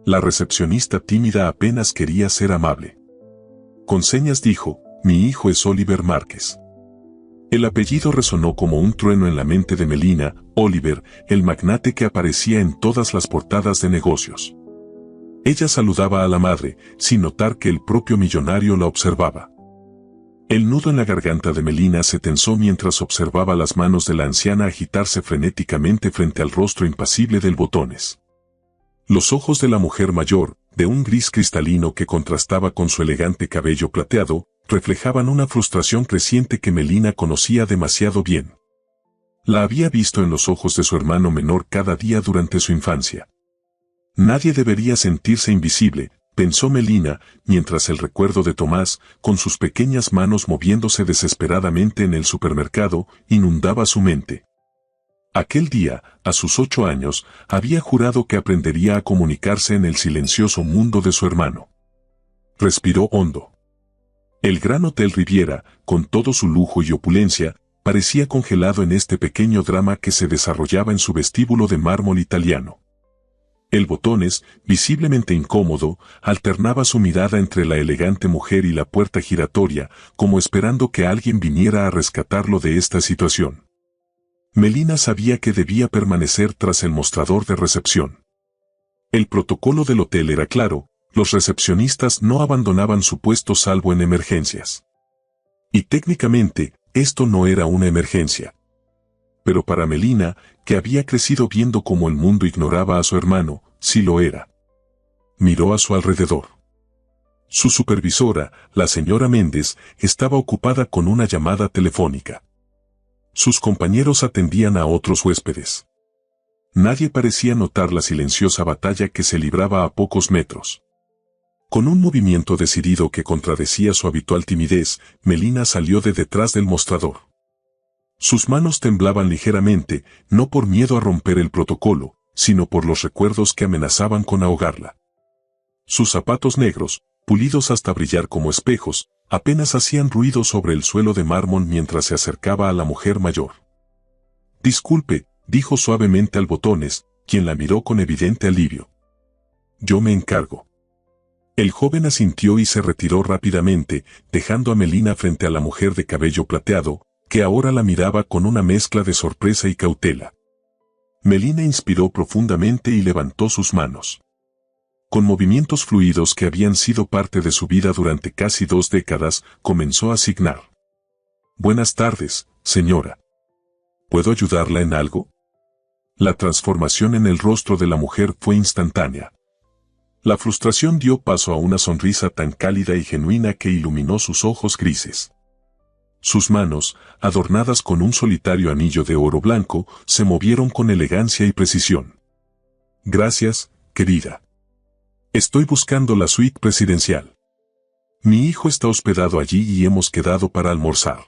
La recepcionista tímida apenas quería ser amable. Con señas dijo, mi hijo es Oliver Márquez. El apellido resonó como un trueno en la mente de Melina. Oliver, el magnate que aparecía en todas las portadas de negocios. Ella saludaba a la madre, sin notar que el propio millonario la observaba. El nudo en la garganta de Melina se tensó mientras observaba las manos de la anciana agitarse frenéticamente frente al rostro impasible del Botones. Los ojos de la mujer mayor, de un gris cristalino que contrastaba con su elegante cabello plateado, reflejaban una frustración creciente que Melina conocía demasiado bien. La había visto en los ojos de su hermano menor cada día durante su infancia. Nadie debería sentirse invisible, pensó Melina, mientras el recuerdo de Tomás, con sus pequeñas manos moviéndose desesperadamente en el supermercado, inundaba su mente. Aquel día, a sus 8 años, había jurado que aprendería a comunicarse en el silencioso mundo de su hermano. Respiró hondo. El Gran Hotel Riviera, con todo su lujo y opulencia, parecía congelado en este pequeño drama que se desarrollaba en su vestíbulo de mármol italiano. El Botones, visiblemente incómodo, alternaba su mirada entre la elegante mujer y la puerta giratoria, como esperando que alguien viniera a rescatarlo de esta situación. Melina sabía que debía permanecer tras el mostrador de recepción. El protocolo del hotel era claro. Los recepcionistas no abandonaban su puesto salvo en emergencias. Y técnicamente, esto no era una emergencia. Pero para Melina, que había crecido viendo cómo el mundo ignoraba a su hermano, sí lo era. Miró a su alrededor. Su supervisora, la señora Méndez, estaba ocupada con una llamada telefónica. Sus compañeros atendían a otros huéspedes. Nadie parecía notar la silenciosa batalla que se libraba a pocos metros. Con un movimiento decidido que contradecía su habitual timidez, Melina salió de detrás del mostrador. Sus manos temblaban ligeramente, no por miedo a romper el protocolo, sino por los recuerdos que amenazaban con ahogarla. Sus zapatos negros, pulidos hasta brillar como espejos, apenas hacían ruido sobre el suelo de mármol mientras se acercaba a la mujer mayor. «Disculpe», dijo suavemente al Botones, quien la miró con evidente alivio. «Yo me encargo». El joven asintió y se retiró rápidamente, dejando a Melina frente a la mujer de cabello plateado, que ahora la miraba con una mezcla de sorpresa y cautela. Melina inspiró profundamente y levantó sus manos. Con movimientos fluidos que habían sido parte de su vida durante casi 2 décadas, comenzó a signar. «Buenas tardes, señora. ¿Puedo ayudarla en algo?» La transformación en el rostro de la mujer fue instantánea. La frustración dio paso a una sonrisa tan cálida y genuina que iluminó sus ojos grises. Sus manos, adornadas con un solitario anillo de oro blanco, se movieron con elegancia y precisión. «Gracias, querida. Estoy buscando la suite presidencial. Mi hijo está hospedado allí y hemos quedado para almorzar».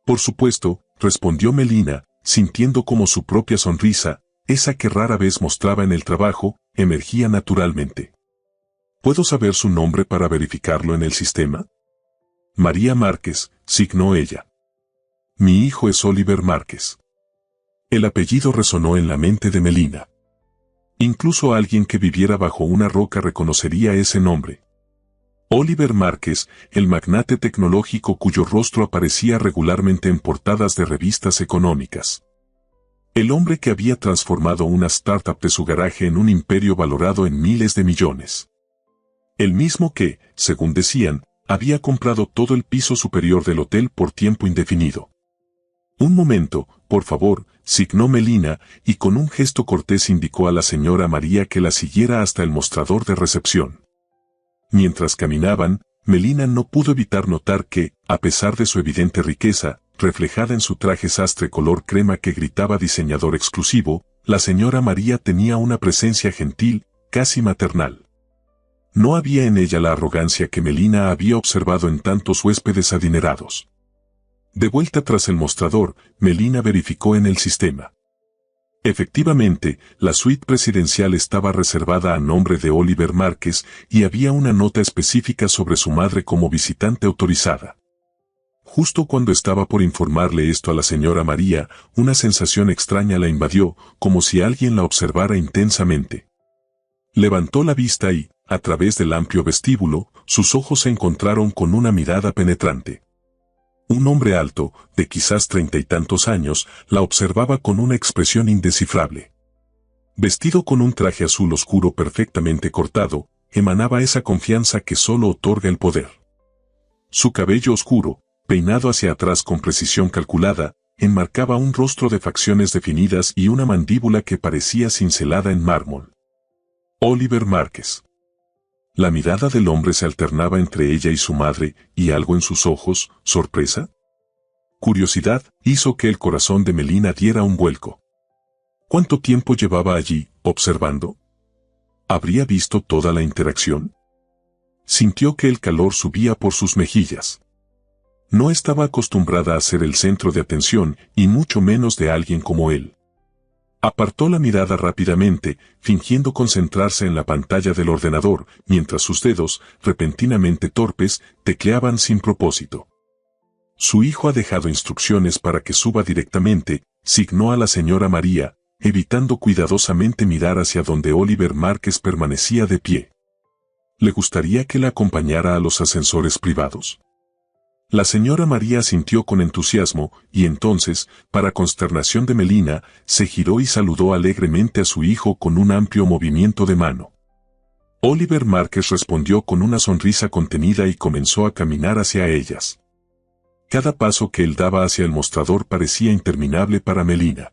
«Por supuesto», respondió Melina, sintiendo como su propia sonrisa, esa que rara vez mostraba en el trabajo, emergía naturalmente. «¿Puedo saber su nombre para verificarlo en el sistema?» «María Márquez», signó ella. «Mi hijo es Oliver Márquez». El apellido resonó en la mente de Melina. Incluso alguien que viviera bajo una roca reconocería ese nombre. Oliver Márquez, el magnate tecnológico cuyo rostro aparecía regularmente en portadas de revistas económicas. El hombre que había transformado una startup de su garaje en un imperio valorado en miles de millones. El mismo que, según decían, había comprado todo el piso superior del hotel por tiempo indefinido. «Un momento, por favor», signó Melina, y con un gesto cortés indicó a la señora María que la siguiera hasta el mostrador de recepción. Mientras caminaban, Melina no pudo evitar notar que, a pesar de su evidente riqueza, reflejada en su traje sastre color crema que gritaba diseñador exclusivo, la señora María tenía una presencia gentil, casi maternal. No había en ella la arrogancia que Melina había observado en tantos huéspedes adinerados. De vuelta tras el mostrador, Melina verificó en el sistema. Efectivamente, la suite presidencial estaba reservada a nombre de Oliver Márquez y había una nota específica sobre su madre como visitante autorizada. Justo cuando estaba por informarle esto a la señora María, una sensación extraña la invadió, como si alguien la observara intensamente. Levantó la vista y, a través del amplio vestíbulo, sus ojos se encontraron con una mirada penetrante. Un hombre alto, de quizás 30 y tantos años, la observaba con una expresión indescifrable. Vestido con un traje azul oscuro perfectamente cortado, emanaba esa confianza que solo otorga el poder. Su cabello oscuro, peinado hacia atrás con precisión calculada, enmarcaba un rostro de facciones definidas y una mandíbula que parecía cincelada en mármol. Oliver Márquez. La mirada del hombre se alternaba entre ella y su madre, y algo en sus ojos, sorpresa, curiosidad, hizo que el corazón de Melina diera un vuelco. ¿Cuánto tiempo llevaba allí, observando? ¿Habría visto toda la interacción? Sintió que el calor subía por sus mejillas. No estaba acostumbrada a ser el centro de atención, y mucho menos de alguien como él. Apartó la mirada rápidamente, fingiendo concentrarse en la pantalla del ordenador, mientras sus dedos, repentinamente torpes, tecleaban sin propósito. Su hijo ha dejado instrucciones para que suba directamente, signó a la señora María, evitando cuidadosamente mirar hacia donde Oliver Márquez permanecía de pie. ¿Le gustaría que la acompañara a los ascensores privados? La señora María asintió con entusiasmo, y entonces, para consternación de Melina, se giró y saludó alegremente a su hijo con un amplio movimiento de mano. Oliver Márquez respondió con una sonrisa contenida y comenzó a caminar hacia ellas. Cada paso que él daba hacia el mostrador parecía interminable para Melina.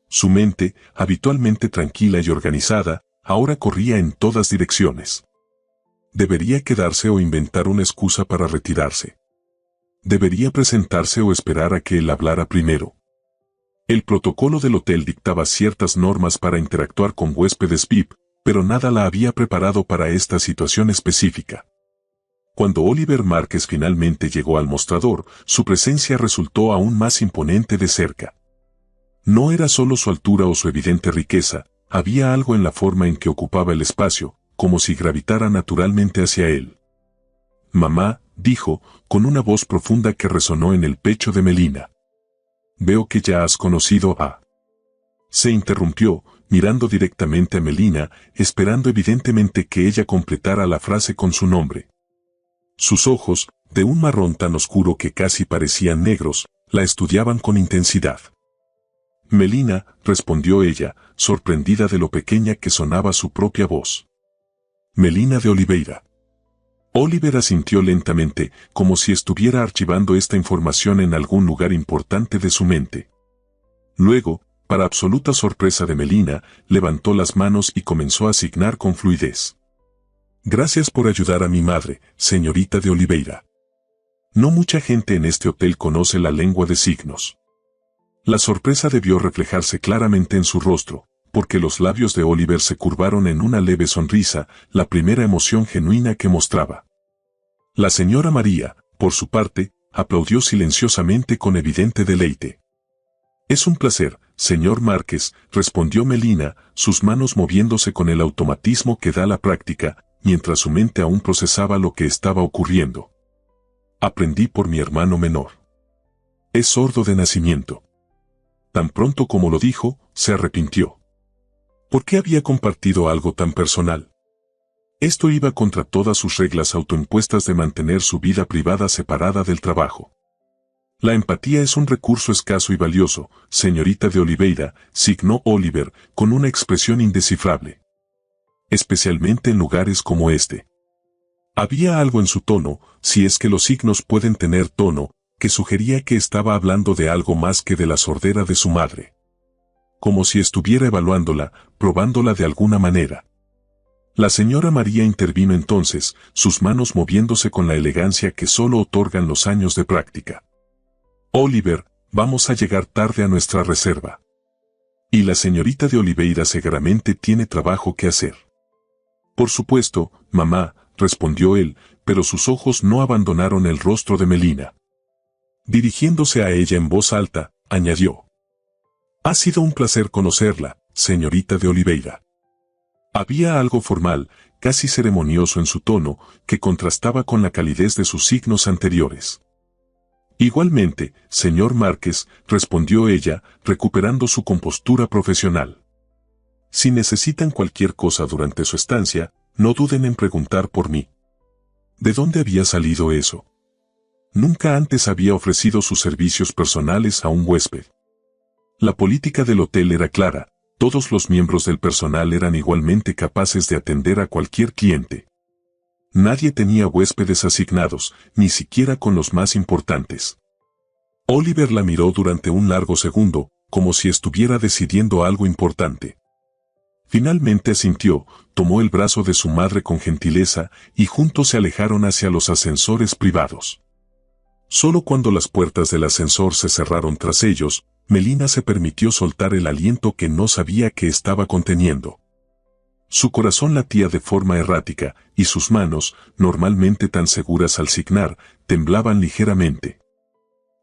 Su mente, habitualmente tranquila y organizada, ahora corría en todas direcciones. ¿Debería quedarse o inventar una excusa para retirarse? ¿Debería presentarse o esperar a que él hablara primero? El protocolo del hotel dictaba ciertas normas para interactuar con huéspedes VIP, pero nada la había preparado para esta situación específica. Cuando Oliver Márquez finalmente llegó al mostrador, su presencia resultó aún más imponente de cerca. No era solo su altura o su evidente riqueza, había algo en la forma en que ocupaba el espacio, como si gravitara naturalmente hacia él. «Mamá», dijo, con una voz profunda que resonó en el pecho de Melina. «Veo que ya has conocido a...». Se interrumpió, mirando directamente a Melina, esperando evidentemente que ella completara la frase con su nombre. Sus ojos, de un marrón tan oscuro que casi parecían negros, la estudiaban con intensidad. «Melina», respondió ella, sorprendida de lo pequeña que sonaba su propia voz. «Melina de Oliveira». Oliver asintió lentamente, como si estuviera archivando esta información en algún lugar importante de su mente. Luego, para absoluta sorpresa de Melina, levantó las manos y comenzó a signar con fluidez. «Gracias por ayudar a mi madre, señorita de Oliveira. No mucha gente en este hotel conoce la lengua de signos». La sorpresa debió reflejarse claramente en su rostro, porque los labios de Oliver se curvaron en una leve sonrisa, la primera emoción genuina que mostraba. La señora María, por su parte, aplaudió silenciosamente con evidente deleite. «Es un placer, señor Márquez», respondió Melina, sus manos moviéndose con el automatismo que da la práctica, mientras su mente aún procesaba lo que estaba ocurriendo. «Aprendí por mi hermano menor. Es sordo de nacimiento». Tan pronto como lo dijo, se arrepintió. ¿Por qué había compartido algo tan personal? Esto iba contra todas sus reglas autoimpuestas de mantener su vida privada separada del trabajo. «La empatía es un recurso escaso y valioso, señorita de Oliveira», signó Oliver, con una expresión indescifrable. «Especialmente en lugares como este». Había algo en su tono, si es que los signos pueden tener tono, que sugería que estaba hablando de algo más que de la sordera de su madre. Como si estuviera evaluándola, probándola de alguna manera. La señora María intervino entonces, sus manos moviéndose con la elegancia que solo otorgan los años de práctica. «Oliver, vamos a llegar tarde a nuestra reserva. Y la señorita de Oliveira seguramente tiene trabajo que hacer». «Por supuesto, mamá», respondió él, pero sus ojos no abandonaron el rostro de Melina. Dirigiéndose a ella en voz alta, añadió: «Ha sido un placer conocerla, señorita de Oliveira». Había algo formal, casi ceremonioso en su tono, que contrastaba con la calidez de sus signos anteriores. «Igualmente, señor Márquez», respondió ella, recuperando su compostura profesional. Si necesitan cualquier cosa durante su estancia, no duden en preguntar por mí. ¿De dónde había salido eso? Nunca antes había ofrecido sus servicios personales a un huésped. La política del hotel era clara, todos los miembros del personal eran igualmente capaces de atender a cualquier cliente. Nadie tenía huéspedes asignados, ni siquiera con los más importantes. Oliver la miró durante un largo segundo, como si estuviera decidiendo algo importante. Finalmente asintió, tomó el brazo de su madre con gentileza y juntos se alejaron hacia los ascensores privados. Solo cuando las puertas del ascensor se cerraron tras ellos, Melina se permitió soltar el aliento que no sabía que estaba conteniendo. Su corazón latía de forma errática, y sus manos, normalmente tan seguras al signar, temblaban ligeramente.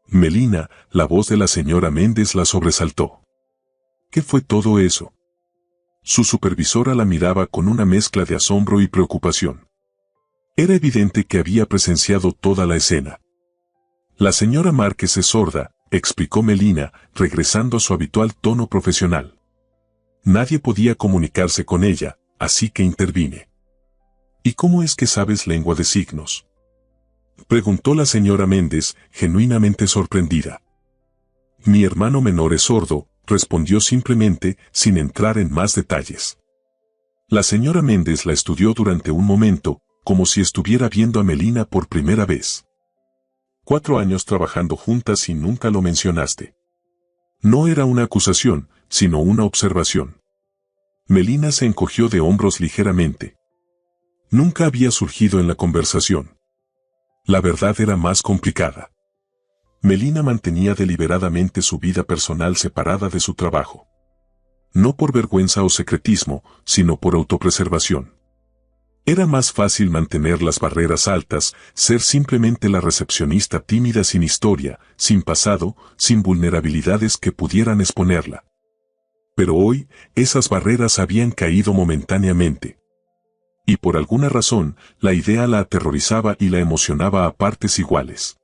Melina, la voz de la señora Méndez la sobresaltó. ¿Qué fue todo eso? Su supervisora la miraba con una mezcla de asombro y preocupación. Era evidente que había presenciado toda la escena. La señora Márquez es sorda, explicó Melina, regresando a su habitual tono profesional. Nadie podía comunicarse con ella, así que intervine. ¿Y cómo es que sabes lengua de signos?, preguntó la señora Méndez, genuinamente sorprendida. Mi hermano menor es sordo, respondió simplemente, sin entrar en más detalles. La señora Méndez la estudió durante un momento, como si estuviera viendo a Melina por primera vez. 4 años trabajando juntas y nunca lo mencionaste. No era una acusación, sino una observación. Melina se encogió de hombros ligeramente. Nunca había surgido en la conversación. La verdad era más complicada. Melina mantenía deliberadamente su vida personal separada de su trabajo. No por vergüenza o secretismo, sino por autopreservación. Era más fácil mantener las barreras altas, ser simplemente la recepcionista tímida sin historia, sin pasado, sin vulnerabilidades que pudieran exponerla. Pero hoy, esas barreras habían caído momentáneamente. Y por alguna razón, la idea la aterrorizaba y la emocionaba a partes iguales.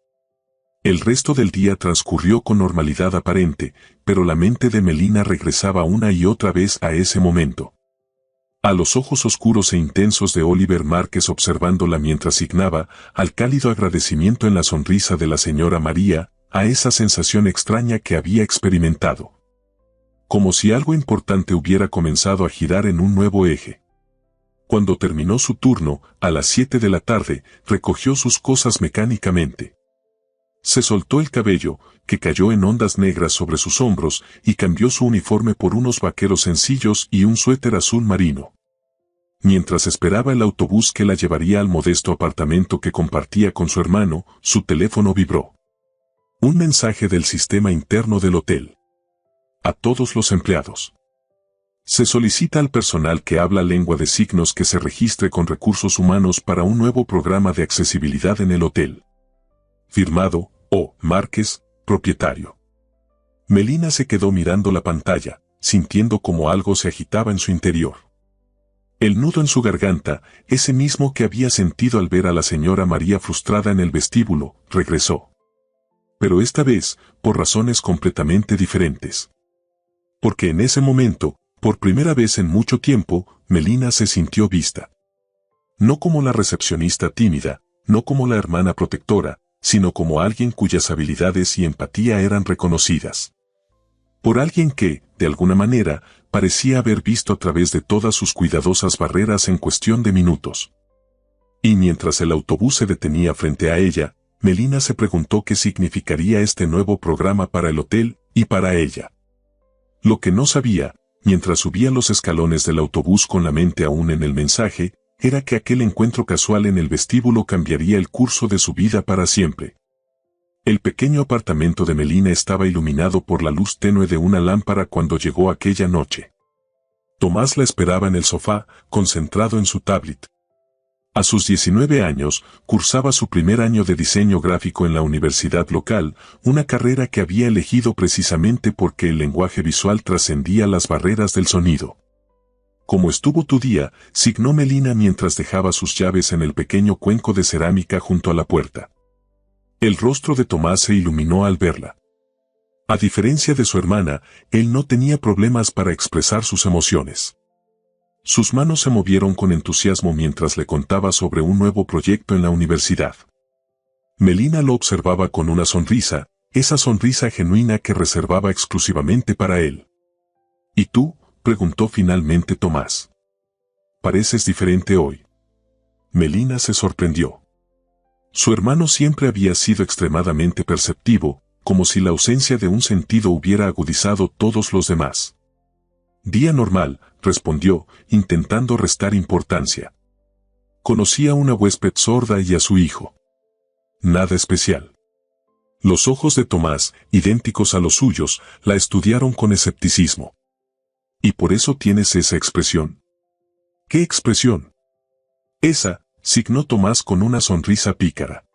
El resto del día transcurrió con normalidad aparente, pero la mente de Melina regresaba una y otra vez a ese momento. A los ojos oscuros e intensos de Oliver Márquez observándola mientras signaba, al cálido agradecimiento en la sonrisa de la señora María, a esa sensación extraña que había experimentado. Como si algo importante hubiera comenzado a girar en un nuevo eje. Cuando terminó su turno, a las 7 de la tarde, recogió sus cosas mecánicamente. Se soltó el cabello, que cayó en ondas negras sobre sus hombros, y cambió su uniforme por unos vaqueros sencillos y un suéter azul marino. Mientras esperaba el autobús que la llevaría al modesto apartamento que compartía con su hermano, su teléfono vibró. Un mensaje del sistema interno del hotel. A todos los empleados. Se solicita al personal que habla lengua de signos que se registre con recursos humanos para un nuevo programa de accesibilidad en el hotel. Firmado, O. Márquez, propietario. Melina se quedó mirando la pantalla, sintiendo como algo se agitaba en su interior. El nudo en su garganta, ese mismo que había sentido al ver a la señora María frustrada en el vestíbulo, regresó. Pero esta vez, por razones completamente diferentes. Porque en ese momento, por primera vez en mucho tiempo, Melina se sintió vista. No como la recepcionista tímida, no como la hermana protectora, sino como alguien cuyas habilidades y empatía eran reconocidas. Por alguien que, de alguna manera, parecía haber visto a través de todas sus cuidadosas barreras en cuestión de minutos. Y mientras el autobús se detenía frente a ella, Melina se preguntó qué significaría este nuevo programa para el hotel y para ella. Lo que no sabía, mientras subía los escalones del autobús con la mente aún en el mensaje, era que aquel encuentro casual en el vestíbulo cambiaría el curso de su vida para siempre. El pequeño apartamento de Melina estaba iluminado por la luz tenue de una lámpara cuando llegó aquella noche. Tomás la esperaba en el sofá, concentrado en su tablet. A sus 19 años, cursaba su primer año de diseño gráfico en la universidad local, una carrera que había elegido precisamente porque el lenguaje visual trascendía las barreras del sonido. ¿Cómo estuvo tu día?, signó Melina mientras dejaba sus llaves en el pequeño cuenco de cerámica junto a la puerta. El rostro de Tomás se iluminó al verla. A diferencia de su hermana, él no tenía problemas para expresar sus emociones. Sus manos se movieron con entusiasmo mientras le contaba sobre un nuevo proyecto en la universidad. Melina lo observaba con una sonrisa, esa sonrisa genuina que reservaba exclusivamente para él. ¿Y tú?, preguntó finalmente Tomás. Pareces diferente hoy. Melina se sorprendió. Su hermano siempre había sido extremadamente perceptivo, como si la ausencia de un sentido hubiera agudizado todos los demás. Día normal, respondió, intentando restar importancia. Conocí a una huésped sorda y a su hijo. Nada especial. Los ojos de Tomás, idénticos a los suyos, la estudiaron con escepticismo. ¿Y por eso tienes esa expresión? ¿Qué expresión? Esa, signó Tomás con una sonrisa pícara.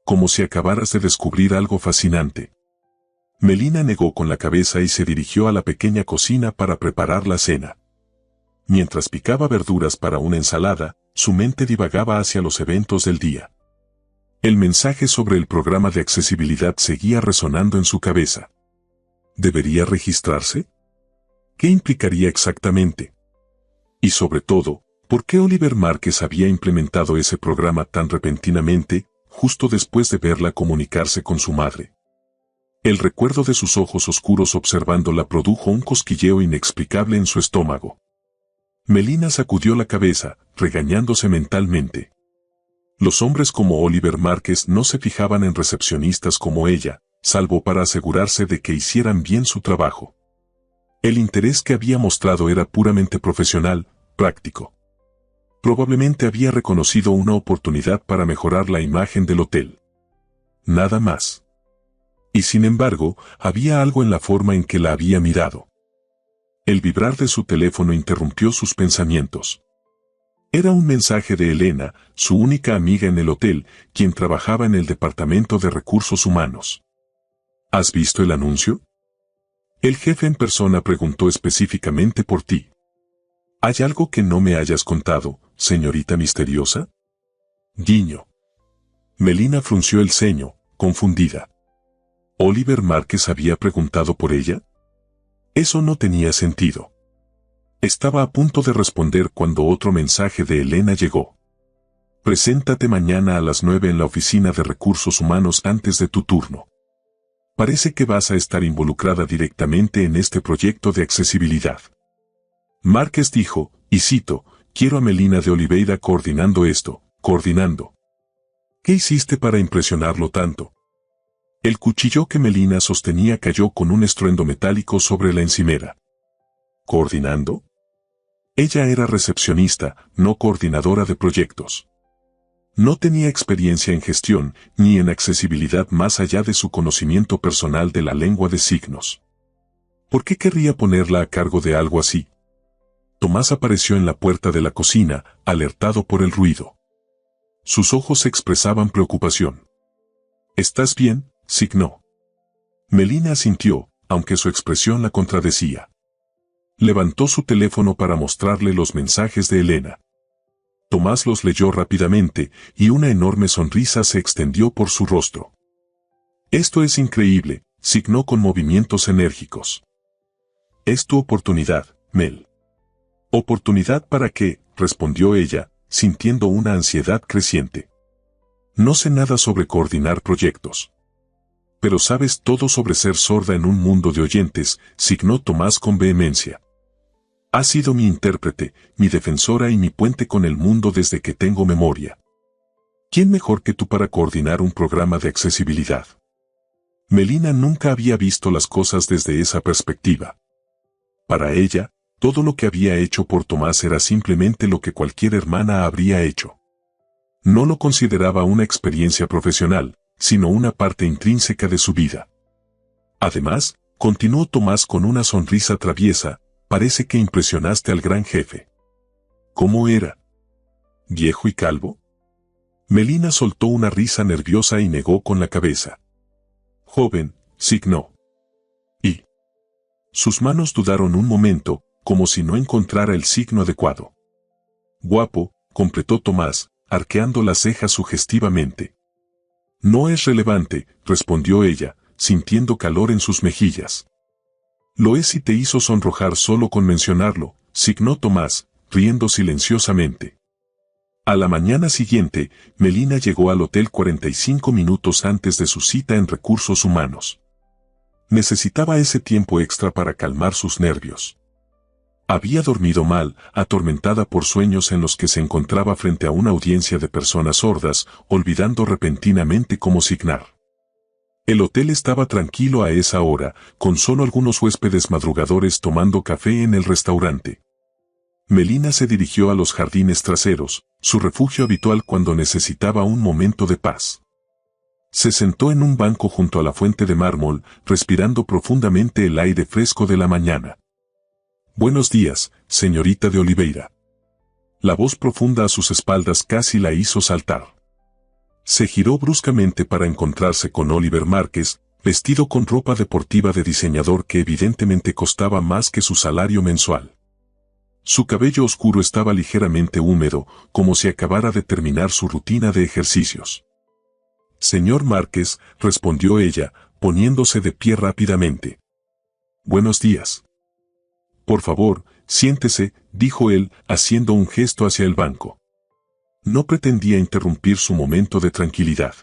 Como si acabaras de descubrir algo fascinante. Melina negó con la cabeza y se dirigió a la pequeña cocina para preparar la cena. Mientras picaba verduras para una ensalada, su mente divagaba hacia los eventos del día. El mensaje sobre el programa de accesibilidad seguía resonando en su cabeza. ¿Debería registrarse? ¿Qué implicaría exactamente? Y sobre todo, ¿por qué Oliver Márquez había implementado ese programa tan repentinamente, justo después de verla comunicarse con su madre? El recuerdo de sus ojos oscuros observándola produjo un cosquilleo inexplicable en su estómago. Melina sacudió la cabeza, regañándose mentalmente. Los hombres como Oliver Márquez no se fijaban en recepcionistas como ella, salvo para asegurarse de que hicieran bien su trabajo. El interés que había mostrado era puramente profesional, práctico. Probablemente había reconocido una oportunidad para mejorar la imagen del hotel. Nada más. Y sin embargo, había algo en la forma en que la había mirado. El vibrar de su teléfono interrumpió sus pensamientos. Era un mensaje de Elena, su única amiga en el hotel, quien trabajaba en el departamento de recursos humanos. ¿Has visto el anuncio? El jefe en persona preguntó específicamente por ti. ¿Hay algo que no me hayas contado, señorita misteriosa? Guiño. Melina frunció el ceño, confundida. ¿Oliver Márquez había preguntado por ella? Eso no tenía sentido. Estaba a punto de responder cuando otro mensaje de Elena llegó. Preséntate mañana a las 9 en la oficina de recursos humanos antes de tu turno. Parece que vas a estar involucrada directamente en este proyecto de accesibilidad. Márquez dijo, y cito, quiero a Melina de Oliveira coordinando esto, coordinando. ¿Qué hiciste para impresionarlo tanto? El cuchillo que Melina sostenía cayó con un estruendo metálico sobre la encimera. ¿Coordinando? Ella era recepcionista, no coordinadora de proyectos. No tenía experiencia en gestión, ni en accesibilidad más allá de su conocimiento personal de la lengua de signos. ¿Por qué querría ponerla a cargo de algo así? Tomás apareció en la puerta de la cocina, alertado por el ruido. Sus ojos expresaban preocupación. ¿Estás bien?, signó. Melina asintió, aunque su expresión la contradecía. Levantó su teléfono para mostrarle los mensajes de Elena. Tomás los leyó rápidamente, y una enorme sonrisa se extendió por su rostro. Esto es increíble, signó con movimientos enérgicos. Es tu oportunidad, Mel. ¿Oportunidad para qué?, respondió ella, sintiendo una ansiedad creciente. No sé nada sobre coordinar proyectos. Pero sabes todo sobre ser sorda en un mundo de oyentes, signó Tomás con vehemencia. Has sido mi intérprete, mi defensora y mi puente con el mundo desde que tengo memoria. ¿Quién mejor que tú para coordinar un programa de accesibilidad? Melina nunca había visto las cosas desde esa perspectiva. Para ella, todo lo que había hecho por Tomás era simplemente lo que cualquier hermana habría hecho. No lo consideraba una experiencia profesional, sino una parte intrínseca de su vida. Además, continuó Tomás con una sonrisa traviesa, parece que impresionaste al gran jefe. ¿Cómo era? ¿Viejo y calvo? Melina soltó una risa nerviosa y negó con la cabeza. Joven, signó. Y sus manos dudaron un momento, como si no encontrara el signo adecuado. Guapo, completó Tomás, arqueando las cejas sugestivamente. No es relevante, respondió ella, sintiendo calor en sus mejillas. Lo es si te hizo sonrojar solo con mencionarlo, signó Tomás, riendo silenciosamente. A la mañana siguiente, Melina llegó al hotel 45 minutos antes de su cita en Recursos Humanos. Necesitaba ese tiempo extra para calmar sus nervios. Había dormido mal, atormentada por sueños en los que se encontraba frente a una audiencia de personas sordas, olvidando repentinamente cómo signar. El hotel estaba tranquilo a esa hora, con solo algunos huéspedes madrugadores tomando café en el restaurante. Melina se dirigió a los jardines traseros, su refugio habitual cuando necesitaba un momento de paz. Se sentó en un banco junto a la fuente de mármol, respirando profundamente el aire fresco de la mañana. «Buenos días, señorita de Oliveira». La voz profunda a sus espaldas casi la hizo saltar. Se giró bruscamente para encontrarse con Oliver Márquez, vestido con ropa deportiva de diseñador que evidentemente costaba más que su salario mensual. Su cabello oscuro estaba ligeramente húmedo, como si acabara de terminar su rutina de ejercicios. «Señor Márquez», respondió ella, poniéndose de pie rápidamente. «Buenos días». «Por favor, siéntese», dijo él, haciendo un gesto hacia el banco. No pretendía interrumpir su momento de tranquilidad.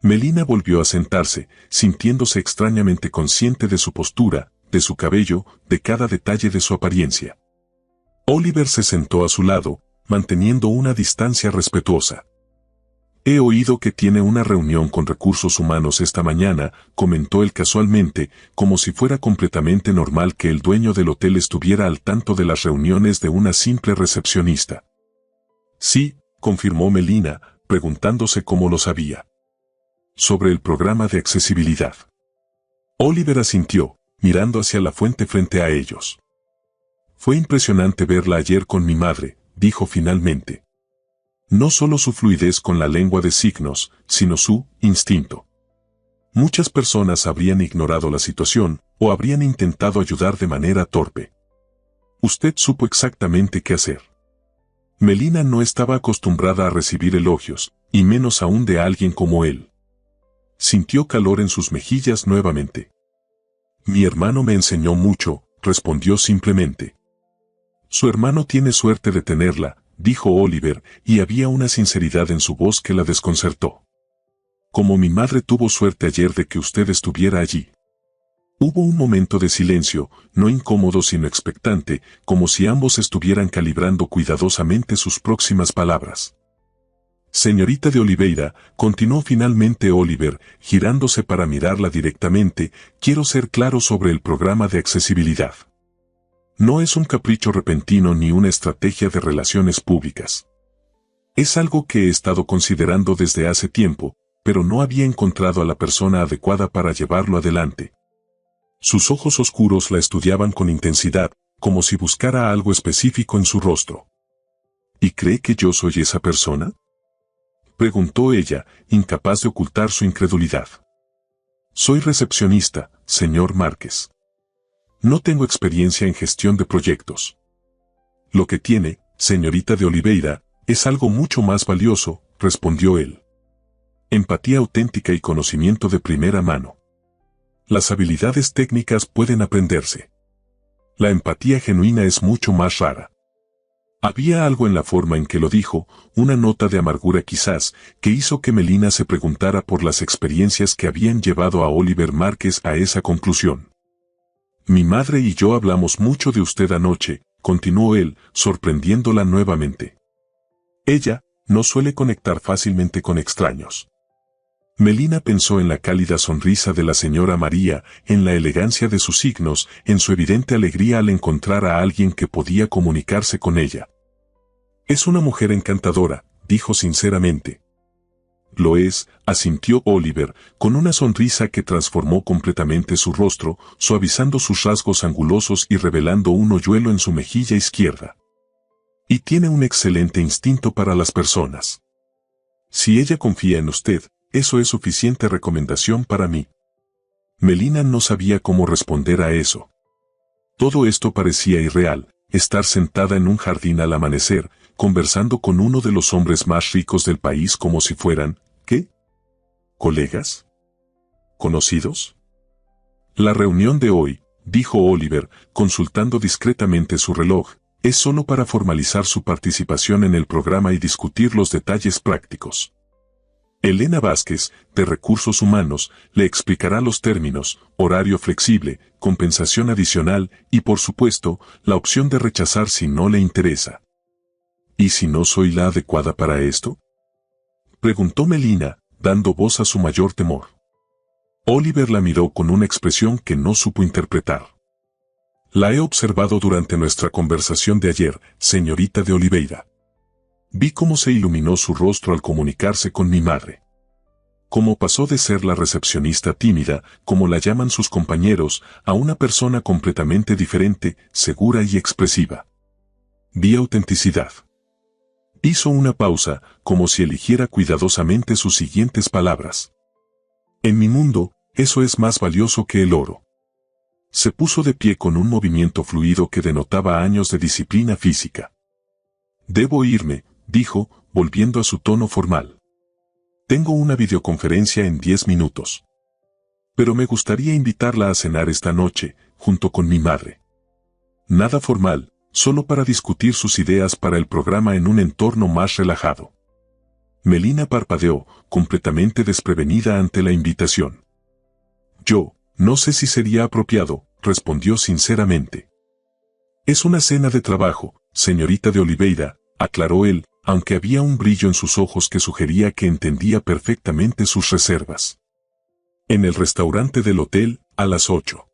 Melina volvió a sentarse, sintiéndose extrañamente consciente de su postura, de su cabello, de cada detalle de su apariencia. Oliver se sentó a su lado, manteniendo una distancia respetuosa. «He oído que tiene una reunión con Recursos Humanos esta mañana», comentó él casualmente, como si fuera completamente normal que el dueño del hotel estuviera al tanto de las reuniones de una simple recepcionista. «Sí», confirmó Melina, preguntándose cómo lo sabía. «Sobre el programa de accesibilidad». Oliver asintió, mirando hacia la fuente frente a ellos. «Fue impresionante verla ayer con mi madre», dijo finalmente. «No solo su fluidez con la lengua de signos, sino su instinto. Muchas personas habrían ignorado la situación, o habrían intentado ayudar de manera torpe. Usted supo exactamente qué hacer». Melina no estaba acostumbrada a recibir elogios, y menos aún de alguien como él. Sintió calor en sus mejillas nuevamente. «Mi hermano me enseñó mucho», respondió simplemente. «Su hermano tiene suerte de tenerla», dijo Oliver, y había una sinceridad en su voz que la desconcertó. «Como mi madre tuvo suerte ayer de que usted estuviera allí». Hubo un momento de silencio, no incómodo sino expectante, como si ambos estuvieran calibrando cuidadosamente sus próximas palabras. «Señorita de Oliveira», continuó finalmente Oliver, girándose para mirarla directamente, «quiero ser claro sobre el programa de accesibilidad. No es un capricho repentino ni una estrategia de relaciones públicas. Es algo que he estado considerando desde hace tiempo, pero no había encontrado a la persona adecuada para llevarlo adelante». Sus ojos oscuros la estudiaban con intensidad, como si buscara algo específico en su rostro. «¿Y cree que yo soy esa persona?», preguntó ella, incapaz de ocultar su incredulidad. «Soy recepcionista, señor Márquez. No tengo experiencia en gestión de proyectos». «Lo que tiene, señorita de Oliveira, es algo mucho más valioso», respondió él. «Empatía auténtica y conocimiento de primera mano. Las habilidades técnicas pueden aprenderse. La empatía genuina es mucho más rara». Había algo en la forma en que lo dijo, una nota de amargura quizás, que hizo que Melina se preguntara por las experiencias que habían llevado a Oliver Márquez a esa conclusión. «Mi madre y yo hablamos mucho de usted anoche», continuó él, sorprendiéndola nuevamente. «Ella no suele conectar fácilmente con extraños». Melina pensó en la cálida sonrisa de la señora María, en la elegancia de sus signos, en su evidente alegría al encontrar a alguien que podía comunicarse con ella. «Es una mujer encantadora», dijo sinceramente. «Lo es», asintió Oliver, con una sonrisa que transformó completamente su rostro, suavizando sus rasgos angulosos y revelando un hoyuelo en su mejilla izquierda. «Y tiene un excelente instinto para las personas. Si ella confía en usted, eso es suficiente recomendación para mí». Melina no sabía cómo responder a eso. Todo esto parecía irreal, estar sentada en un jardín al amanecer, conversando con uno de los hombres más ricos del país como si fueran, ¿qué? ¿Colegas? ¿Conocidos? «La reunión de hoy», dijo Oliver, consultando discretamente su reloj, es solo para formalizar su participación en el programa y discutir los detalles prácticos. Elena Vázquez, de Recursos Humanos, le explicará los términos, horario flexible, compensación adicional y, por supuesto, la opción de rechazar si no le interesa. ¿Y si no soy la adecuada para esto?, preguntó Melina, dando voz a su mayor temor. Oliver la miró con una expresión que no supo interpretar. La he observado durante nuestra conversación de ayer, señorita de Oliveira. Vi cómo se iluminó su rostro al comunicarse con mi madre. Cómo pasó de ser la recepcionista tímida, como la llaman sus compañeros, a una persona completamente diferente, segura y expresiva. Vi autenticidad. Hizo una pausa, como si eligiera cuidadosamente sus siguientes palabras. En mi mundo, eso es más valioso que el oro. Se puso de pie con un movimiento fluido que denotaba años de disciplina física. Debo irme, dijo, volviendo a su tono formal. Tengo una videoconferencia en 10 minutos. Pero me gustaría invitarla a cenar esta noche, junto con mi madre. Nada formal, solo para discutir sus ideas para el programa en un entorno más relajado. Melina parpadeó, completamente desprevenida ante la invitación. Yo, no sé si sería apropiado, respondió sinceramente. Es una cena de trabajo, señorita de Oliveira, aclaró él, aunque había un brillo en sus ojos que sugería que entendía perfectamente sus reservas. En el restaurante del hotel, a las 8.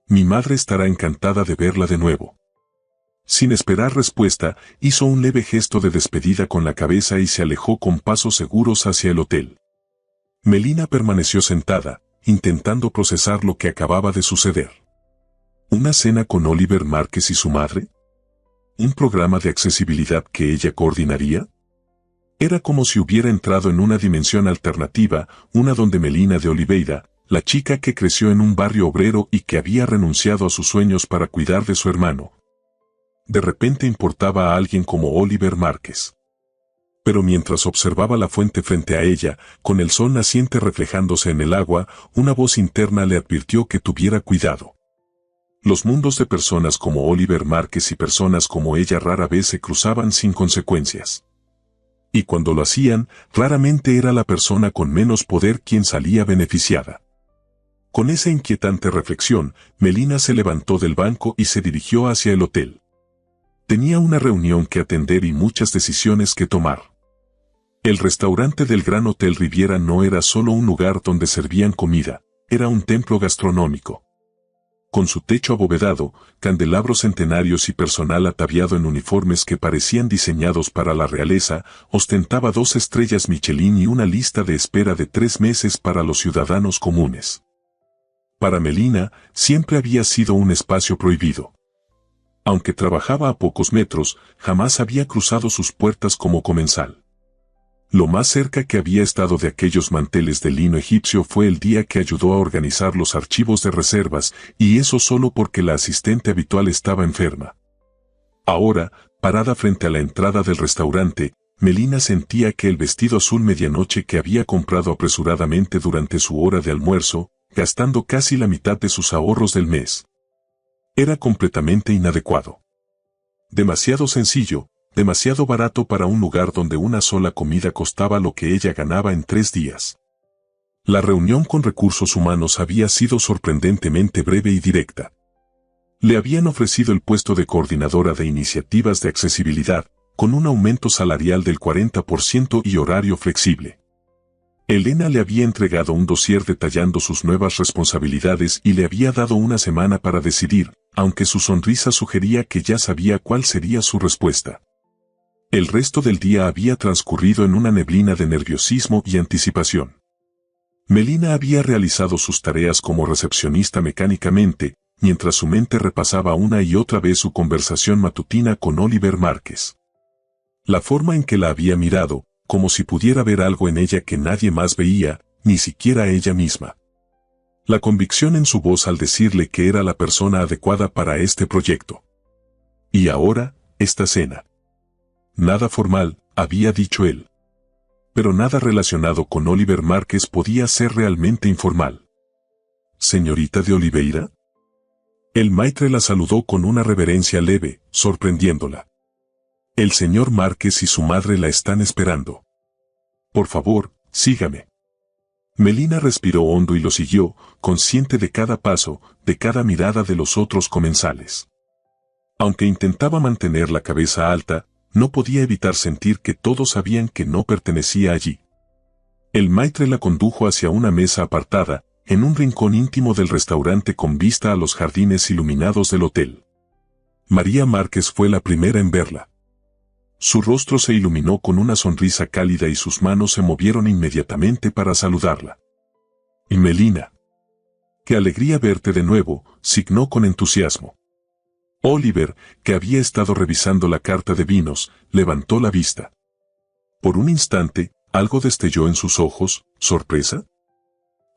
Mi madre estará encantada de verla de nuevo. Sin esperar respuesta, hizo un leve gesto de despedida con la cabeza y se alejó con pasos seguros hacia el hotel. Melina permaneció sentada, intentando procesar lo que acababa de suceder. ¿Una cena con Oliver Márquez y su madre? ¿Un programa de accesibilidad que ella coordinaría? Era como si hubiera entrado en una dimensión alternativa, una donde Melina de Oliveira, la chica que creció en un barrio obrero y que había renunciado a sus sueños para cuidar de su hermano, de repente importaba a alguien como Oliver Márquez. Pero mientras observaba la fuente frente a ella, con el sol naciente reflejándose en el agua, una voz interna le advirtió que tuviera cuidado. Los mundos de personas como Oliver Márquez y personas como ella rara vez se cruzaban sin consecuencias. Y cuando lo hacían, raramente era la persona con menos poder quien salía beneficiada. Con esa inquietante reflexión, Melina se levantó del banco y se dirigió hacia el hotel. Tenía una reunión que atender y muchas decisiones que tomar. El restaurante del Gran Hotel Riviera no era solo un lugar donde servían comida, era un templo gastronómico. Con su techo abovedado, candelabros centenarios y personal ataviado en uniformes que parecían diseñados para la realeza, ostentaba 2 estrellas Michelin y una lista de espera de 3 meses para los ciudadanos comunes. Para Melina, siempre había sido un espacio prohibido. Aunque trabajaba a pocos metros, jamás había cruzado sus puertas como comensal. Lo más cerca que había estado de aquellos manteles de lino egipcio fue el día que ayudó a organizar los archivos de reservas, y eso solo porque la asistente habitual estaba enferma. Ahora, parada frente a la entrada del restaurante, Melina sentía que el vestido azul medianoche que había comprado apresuradamente durante su hora de almuerzo, gastando casi la mitad de sus ahorros del mes, era completamente inadecuado. Demasiado sencillo, demasiado barato para un lugar donde una sola comida costaba lo que ella ganaba en 3 días. La reunión con Recursos Humanos había sido sorprendentemente breve y directa. Le habían ofrecido el puesto de coordinadora de iniciativas de accesibilidad, con un aumento salarial del 40% y horario flexible. Elena le había entregado un dossier detallando sus nuevas responsabilidades y le había dado una semana para decidir, aunque su sonrisa sugería que ya sabía cuál sería su respuesta. El resto del día había transcurrido en una neblina de nerviosismo y anticipación. Melina había realizado sus tareas como recepcionista mecánicamente, mientras su mente repasaba una y otra vez su conversación matutina con Oliver Márquez. La forma en que la había mirado, como si pudiera ver algo en ella que nadie más veía, ni siquiera ella misma. La convicción en su voz al decirle que era la persona adecuada para este proyecto. Y ahora, esta cena. Nada formal, había dicho él. Pero nada relacionado con Oliver Márquez podía ser realmente informal. ¿Señorita de Oliveira? El maitre la saludó con una reverencia leve, sorprendiéndola. El señor Márquez y su madre la están esperando. Por favor, sígame. Melina respiró hondo y lo siguió, consciente de cada paso, de cada mirada de los otros comensales. Aunque intentaba mantener la cabeza alta, no podía evitar sentir que todos sabían que no pertenecía allí. El maitre la condujo hacia una mesa apartada, en un rincón íntimo del restaurante con vista a los jardines iluminados del hotel. María Márquez fue la primera en verla. Su rostro se iluminó con una sonrisa cálida y sus manos se movieron inmediatamente para saludarla. Y Melina. ¡Qué alegría verte de nuevo!, signó con entusiasmo. Oliver, que había estado revisando la carta de vinos, levantó la vista. Por un instante, algo destelló en sus ojos, sorpresa,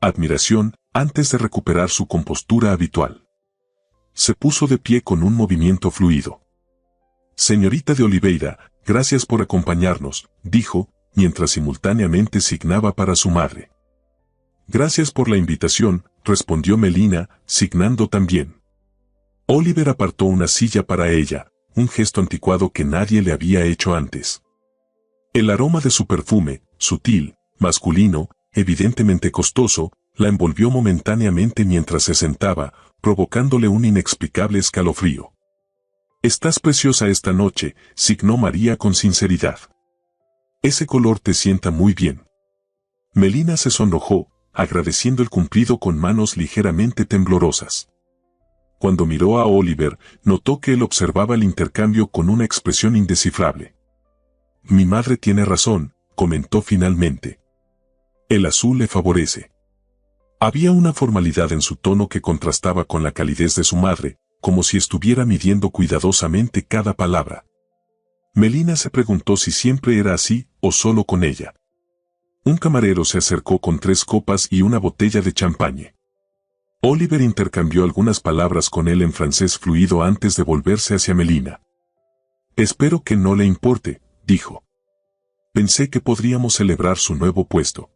admiración, antes de recuperar su compostura habitual. Se puso de pie con un movimiento fluido. Señorita de Oliveira, gracias por acompañarnos, dijo, mientras simultáneamente signaba para su madre. Gracias por la invitación, respondió Melina, signando también. Oliver apartó una silla para ella, un gesto anticuado que nadie le había hecho antes. El aroma de su perfume, sutil, masculino, evidentemente costoso, la envolvió momentáneamente mientras se sentaba, provocándole un inexplicable escalofrío. Estás preciosa esta noche, signó María con sinceridad. Ese color te sienta muy bien. Melina se sonrojó, agradeciendo el cumplido con manos ligeramente temblorosas. Cuando miró a Oliver, notó que él observaba el intercambio con una expresión indescifrable. Mi madre tiene razón, comentó finalmente. El azul le favorece. Había una formalidad en su tono que contrastaba con la calidez de su madre, como si estuviera midiendo cuidadosamente cada palabra. Melina se preguntó si siempre era así, o solo con ella. Un camarero se acercó con 3 copas y una botella de champagne. Oliver intercambió algunas palabras con él en francés fluido antes de volverse hacia Melina. Espero que no le importe, dijo. Pensé que podríamos celebrar su nuevo puesto.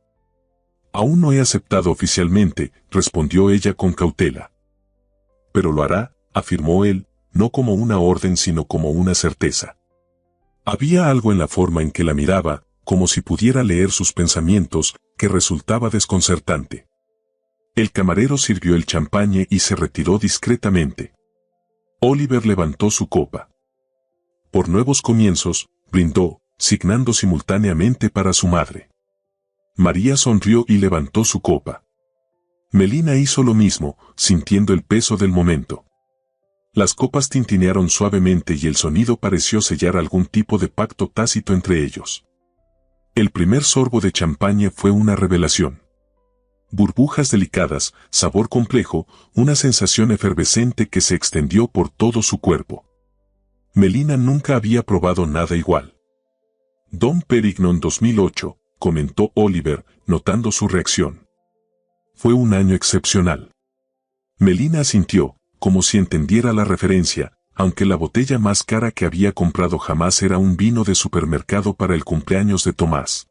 Aún no he aceptado oficialmente, respondió ella con cautela. Pero lo hará, afirmó él, no como una orden sino como una certeza. Había algo en la forma en que la miraba, como si pudiera leer sus pensamientos, que resultaba desconcertante. El camarero sirvió el champagne y se retiró discretamente. Oliver levantó su copa. Por nuevos comienzos, brindó, signando simultáneamente para su madre. María sonrió y levantó su copa. Melina hizo lo mismo, sintiendo el peso del momento. Las copas tintinearon suavemente y el sonido pareció sellar algún tipo de pacto tácito entre ellos. El primer sorbo de champagne fue una revelación. Burbujas delicadas, sabor complejo, una sensación efervescente que se extendió por todo su cuerpo. Melina nunca había probado nada igual. Dom Perignon 2008, comentó Oliver, notando su reacción. Fue un año excepcional. Melina asintió, como si entendiera la referencia, aunque la botella más cara que había comprado jamás era un vino de supermercado para el cumpleaños de Tomás.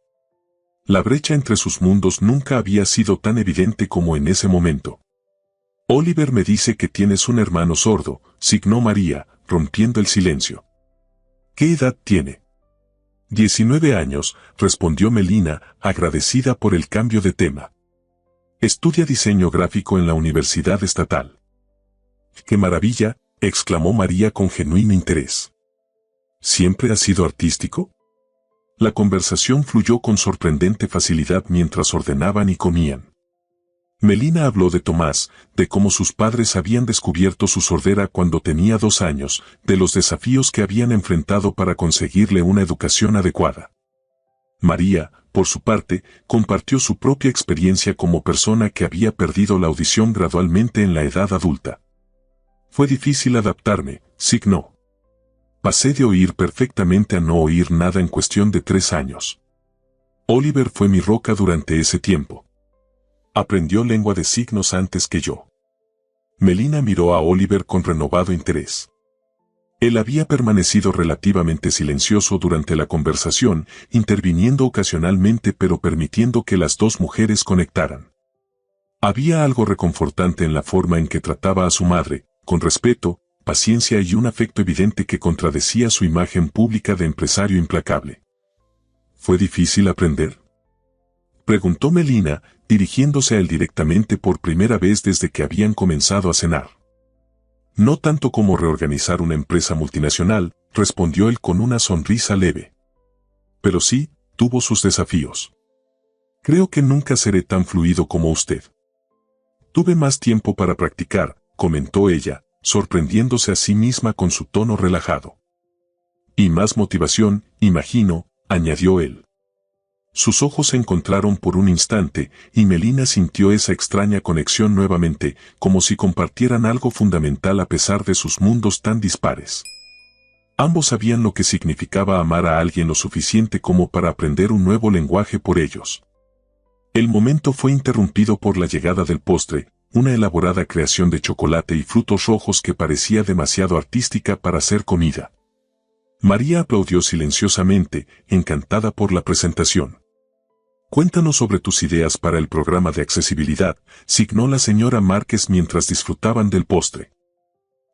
La brecha entre sus mundos nunca había sido tan evidente como en ese momento. Oliver me dice que tienes un hermano sordo, signó María, rompiendo el silencio. ¿Qué edad tiene? 19 años, respondió Melina, agradecida por el cambio de tema. Estudia diseño gráfico en la Universidad Estatal. ¡Qué maravilla!, exclamó María con genuino interés. ¿Siempre ha sido artístico? La conversación fluyó con sorprendente facilidad mientras ordenaban y comían. Melina habló de Tomás, de cómo sus padres habían descubierto su sordera cuando tenía 2 años, de los desafíos que habían enfrentado para conseguirle una educación adecuada. María, por su parte, compartió su propia experiencia como persona que había perdido la audición gradualmente en la edad adulta. Fue difícil adaptarme, signó. Pasé de oír perfectamente a no oír nada en cuestión de 3 años. Oliver fue mi roca durante ese tiempo. Aprendió lengua de signos antes que yo. Melina miró a Oliver con renovado interés. Él había permanecido relativamente silencioso durante la conversación, interviniendo ocasionalmente pero permitiendo que las 2 mujeres conectaran. Había algo reconfortante en la forma en que trataba a su madre, con respeto, paciencia y un afecto evidente que contradecía su imagen pública de empresario implacable. ¿Fue difícil aprender?, preguntó Melina, dirigiéndose a él directamente por primera vez desde que habían comenzado a cenar. No tanto como reorganizar una empresa multinacional, respondió él con una sonrisa leve. Pero sí, tuvo sus desafíos. Creo que nunca seré tan fluido como usted. Tuve más tiempo para practicar, comentó ella, sorprendiéndose a sí misma con su tono relajado. Y más motivación, imagino, añadió él. Sus ojos se encontraron por un instante, y Melina sintió esa extraña conexión nuevamente, como si compartieran algo fundamental a pesar de sus mundos tan dispares. Ambos sabían lo que significaba amar a alguien lo suficiente como para aprender un nuevo lenguaje por ellos. El momento fue interrumpido por la llegada del postre, una elaborada creación de chocolate y frutos rojos que parecía demasiado artística para ser comida. María aplaudió silenciosamente, encantada por la presentación. Cuéntanos sobre tus ideas para el programa de accesibilidad, signó la señora Márquez mientras disfrutaban del postre.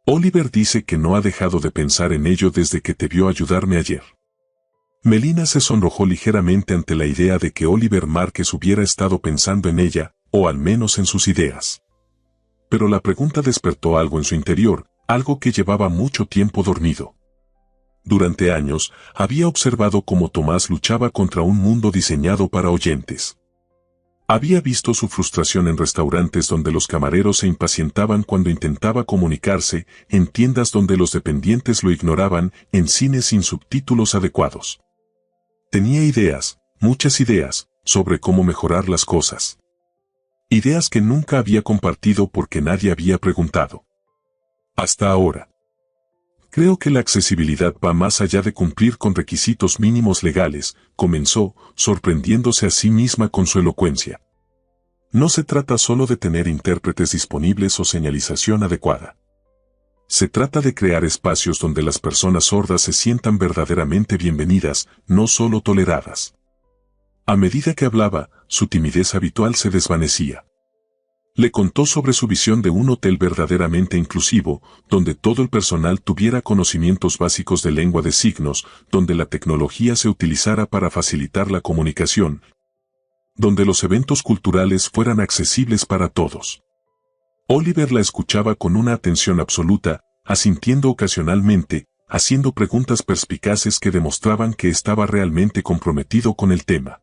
Oliver dice que no ha dejado de pensar en ello desde que te vio ayudarme ayer. Melina se sonrojó ligeramente ante la idea de que Oliver Márquez hubiera estado pensando en ella, o al menos en sus ideas. Pero la pregunta despertó algo en su interior, algo que llevaba mucho tiempo dormido. Durante años, había observado cómo Tomás luchaba contra un mundo diseñado para oyentes. Había visto su frustración en restaurantes donde los camareros se impacientaban cuando intentaba comunicarse, en tiendas donde los dependientes lo ignoraban, en cines sin subtítulos adecuados. Tenía ideas, muchas ideas, sobre cómo mejorar las cosas. Ideas que nunca había compartido porque nadie había preguntado. Hasta ahora. Creo que la accesibilidad va más allá de cumplir con requisitos mínimos legales, comenzó, sorprendiéndose a sí misma con su elocuencia. No se trata solo de tener intérpretes disponibles o señalización adecuada. Se trata de crear espacios donde las personas sordas se sientan verdaderamente bienvenidas, no solo toleradas. A medida que hablaba, su timidez habitual se desvanecía. Le contó sobre su visión de un hotel verdaderamente inclusivo, donde todo el personal tuviera conocimientos básicos de lengua de signos, donde la tecnología se utilizara para facilitar la comunicación, donde los eventos culturales fueran accesibles para todos. Oliver la escuchaba con una atención absoluta, asintiendo ocasionalmente, haciendo preguntas perspicaces que demostraban que estaba realmente comprometido con el tema.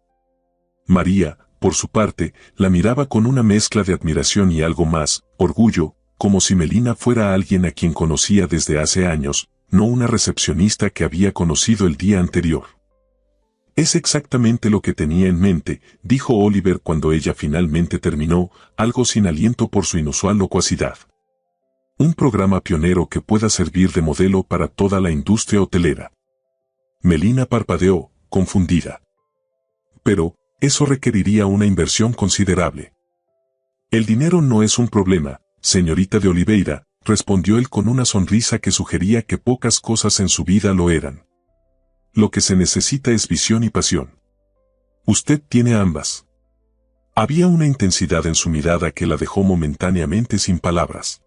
María, por su parte, la miraba con una mezcla de admiración y algo más, orgullo, como si Melina fuera alguien a quien conocía desde hace años, no una recepcionista que había conocido el día anterior. Es exactamente lo que tenía en mente, dijo Oliver cuando ella finalmente terminó, algo sin aliento por su inusual locuacidad. Un programa pionero que pueda servir de modelo para toda la industria hotelera. Melina parpadeó, confundida. Pero, eso requeriría una inversión considerable. El dinero no es un problema, señorita de Oliveira, respondió él con una sonrisa que sugería que pocas cosas en su vida lo eran. Lo que se necesita es visión y pasión. Usted tiene ambas. Había una intensidad en su mirada que la dejó momentáneamente sin palabras.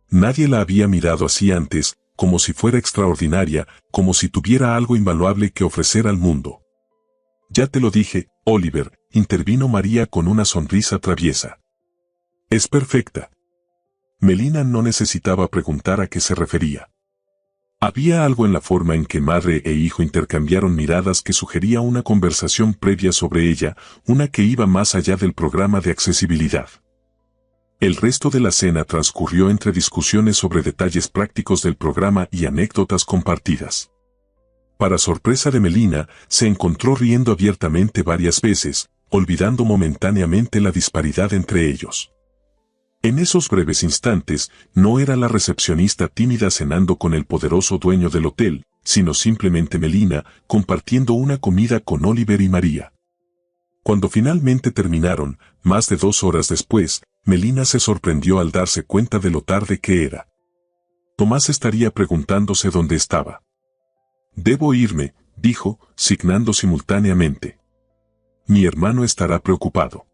Nadie la había mirado así antes, como si fuera extraordinaria, como si tuviera algo invaluable que ofrecer al mundo. Ya te lo dije, Oliver, intervino María con una sonrisa traviesa. Es perfecta. Melina no necesitaba preguntar a qué se refería. Había algo en la forma en que madre e hijo intercambiaron miradas que sugería una conversación previa sobre ella, una que iba más allá del programa de accesibilidad. El resto de la cena transcurrió entre discusiones sobre detalles prácticos del programa y anécdotas compartidas. Para sorpresa de Melina, se encontró riendo abiertamente varias veces, olvidando momentáneamente la disparidad entre ellos. En esos breves instantes, no era la recepcionista tímida cenando con el poderoso dueño del hotel, sino simplemente Melina, compartiendo una comida con Oliver y María. Cuando finalmente terminaron, más de 2 horas después, Melina se sorprendió al darse cuenta de lo tarde que era. Tomás estaría preguntándose dónde estaba. Debo irme, dijo, signando simultáneamente. Mi hermano estará preocupado.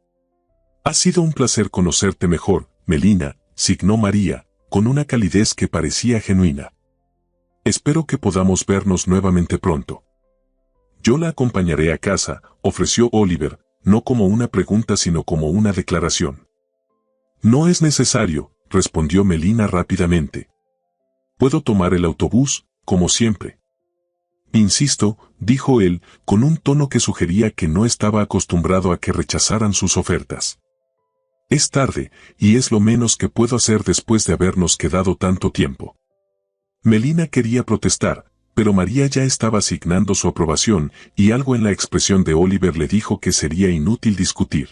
Ha sido un placer conocerte mejor, Melina, signó María, con una calidez que parecía genuina. Espero que podamos vernos nuevamente pronto. Yo la acompañaré a casa, ofreció Oliver, no como una pregunta sino como una declaración. No es necesario, respondió Melina rápidamente. Puedo tomar el autobús, como siempre. Insisto, dijo él, con un tono que sugería que no estaba acostumbrado a que rechazaran sus ofertas. Es tarde, y es lo menos que puedo hacer después de habernos quedado tanto tiempo. Melina quería protestar, pero María ya estaba asignando su aprobación, y algo en la expresión de Oliver le dijo que sería inútil discutir.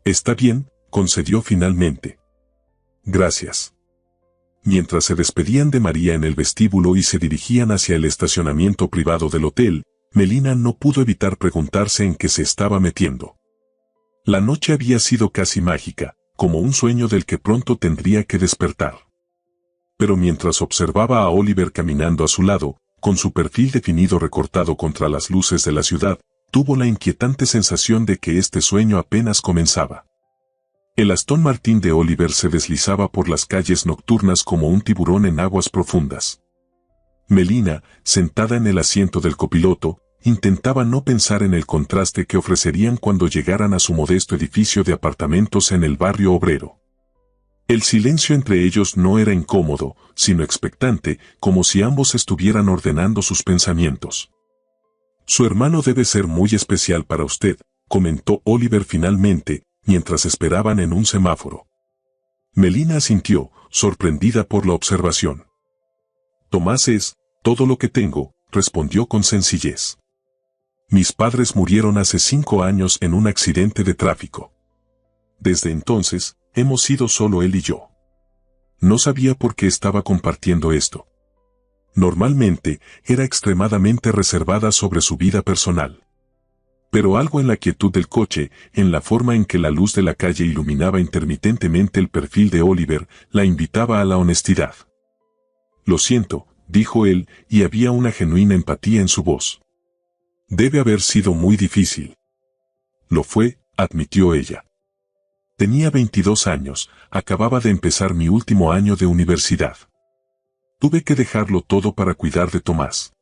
Está bien, concedió finalmente. Gracias. Mientras se despedían de María en el vestíbulo y se dirigían hacia el estacionamiento privado del hotel, Melina no pudo evitar preguntarse en qué se estaba metiendo. La noche había sido casi mágica, como un sueño del que pronto tendría que despertar. Pero mientras observaba a Oliver caminando a su lado, con su perfil definido recortado contra las luces de la ciudad, tuvo la inquietante sensación de que este sueño apenas comenzaba. El Aston Martin de Oliver se deslizaba por las calles nocturnas como un tiburón en aguas profundas. Melina, sentada en el asiento del copiloto, intentaba no pensar en el contraste que ofrecerían cuando llegaran a su modesto edificio de apartamentos en el barrio obrero. El silencio entre ellos no era incómodo, sino expectante, como si ambos estuvieran ordenando sus pensamientos. Su hermano debe ser muy especial para usted, comentó Oliver finalmente, mientras esperaban en un semáforo. Melina asintió, sorprendida por la observación. Tomás es todo lo que tengo, respondió con sencillez. Mis padres murieron hace 5 años en un accidente de tráfico. Desde entonces, hemos sido solo él y yo. No sabía por qué estaba compartiendo esto. Normalmente, era extremadamente reservada sobre su vida personal. Pero algo en la quietud del coche, en la forma en que la luz de la calle iluminaba intermitentemente el perfil de Oliver, la invitaba a la honestidad. Lo siento, dijo él, y había una genuina empatía en su voz. Debe haber sido muy difícil. Lo fue, admitió ella. Tenía 22 años, acababa de empezar mi último año de universidad. Tuve que dejarlo todo para cuidar de Tomás.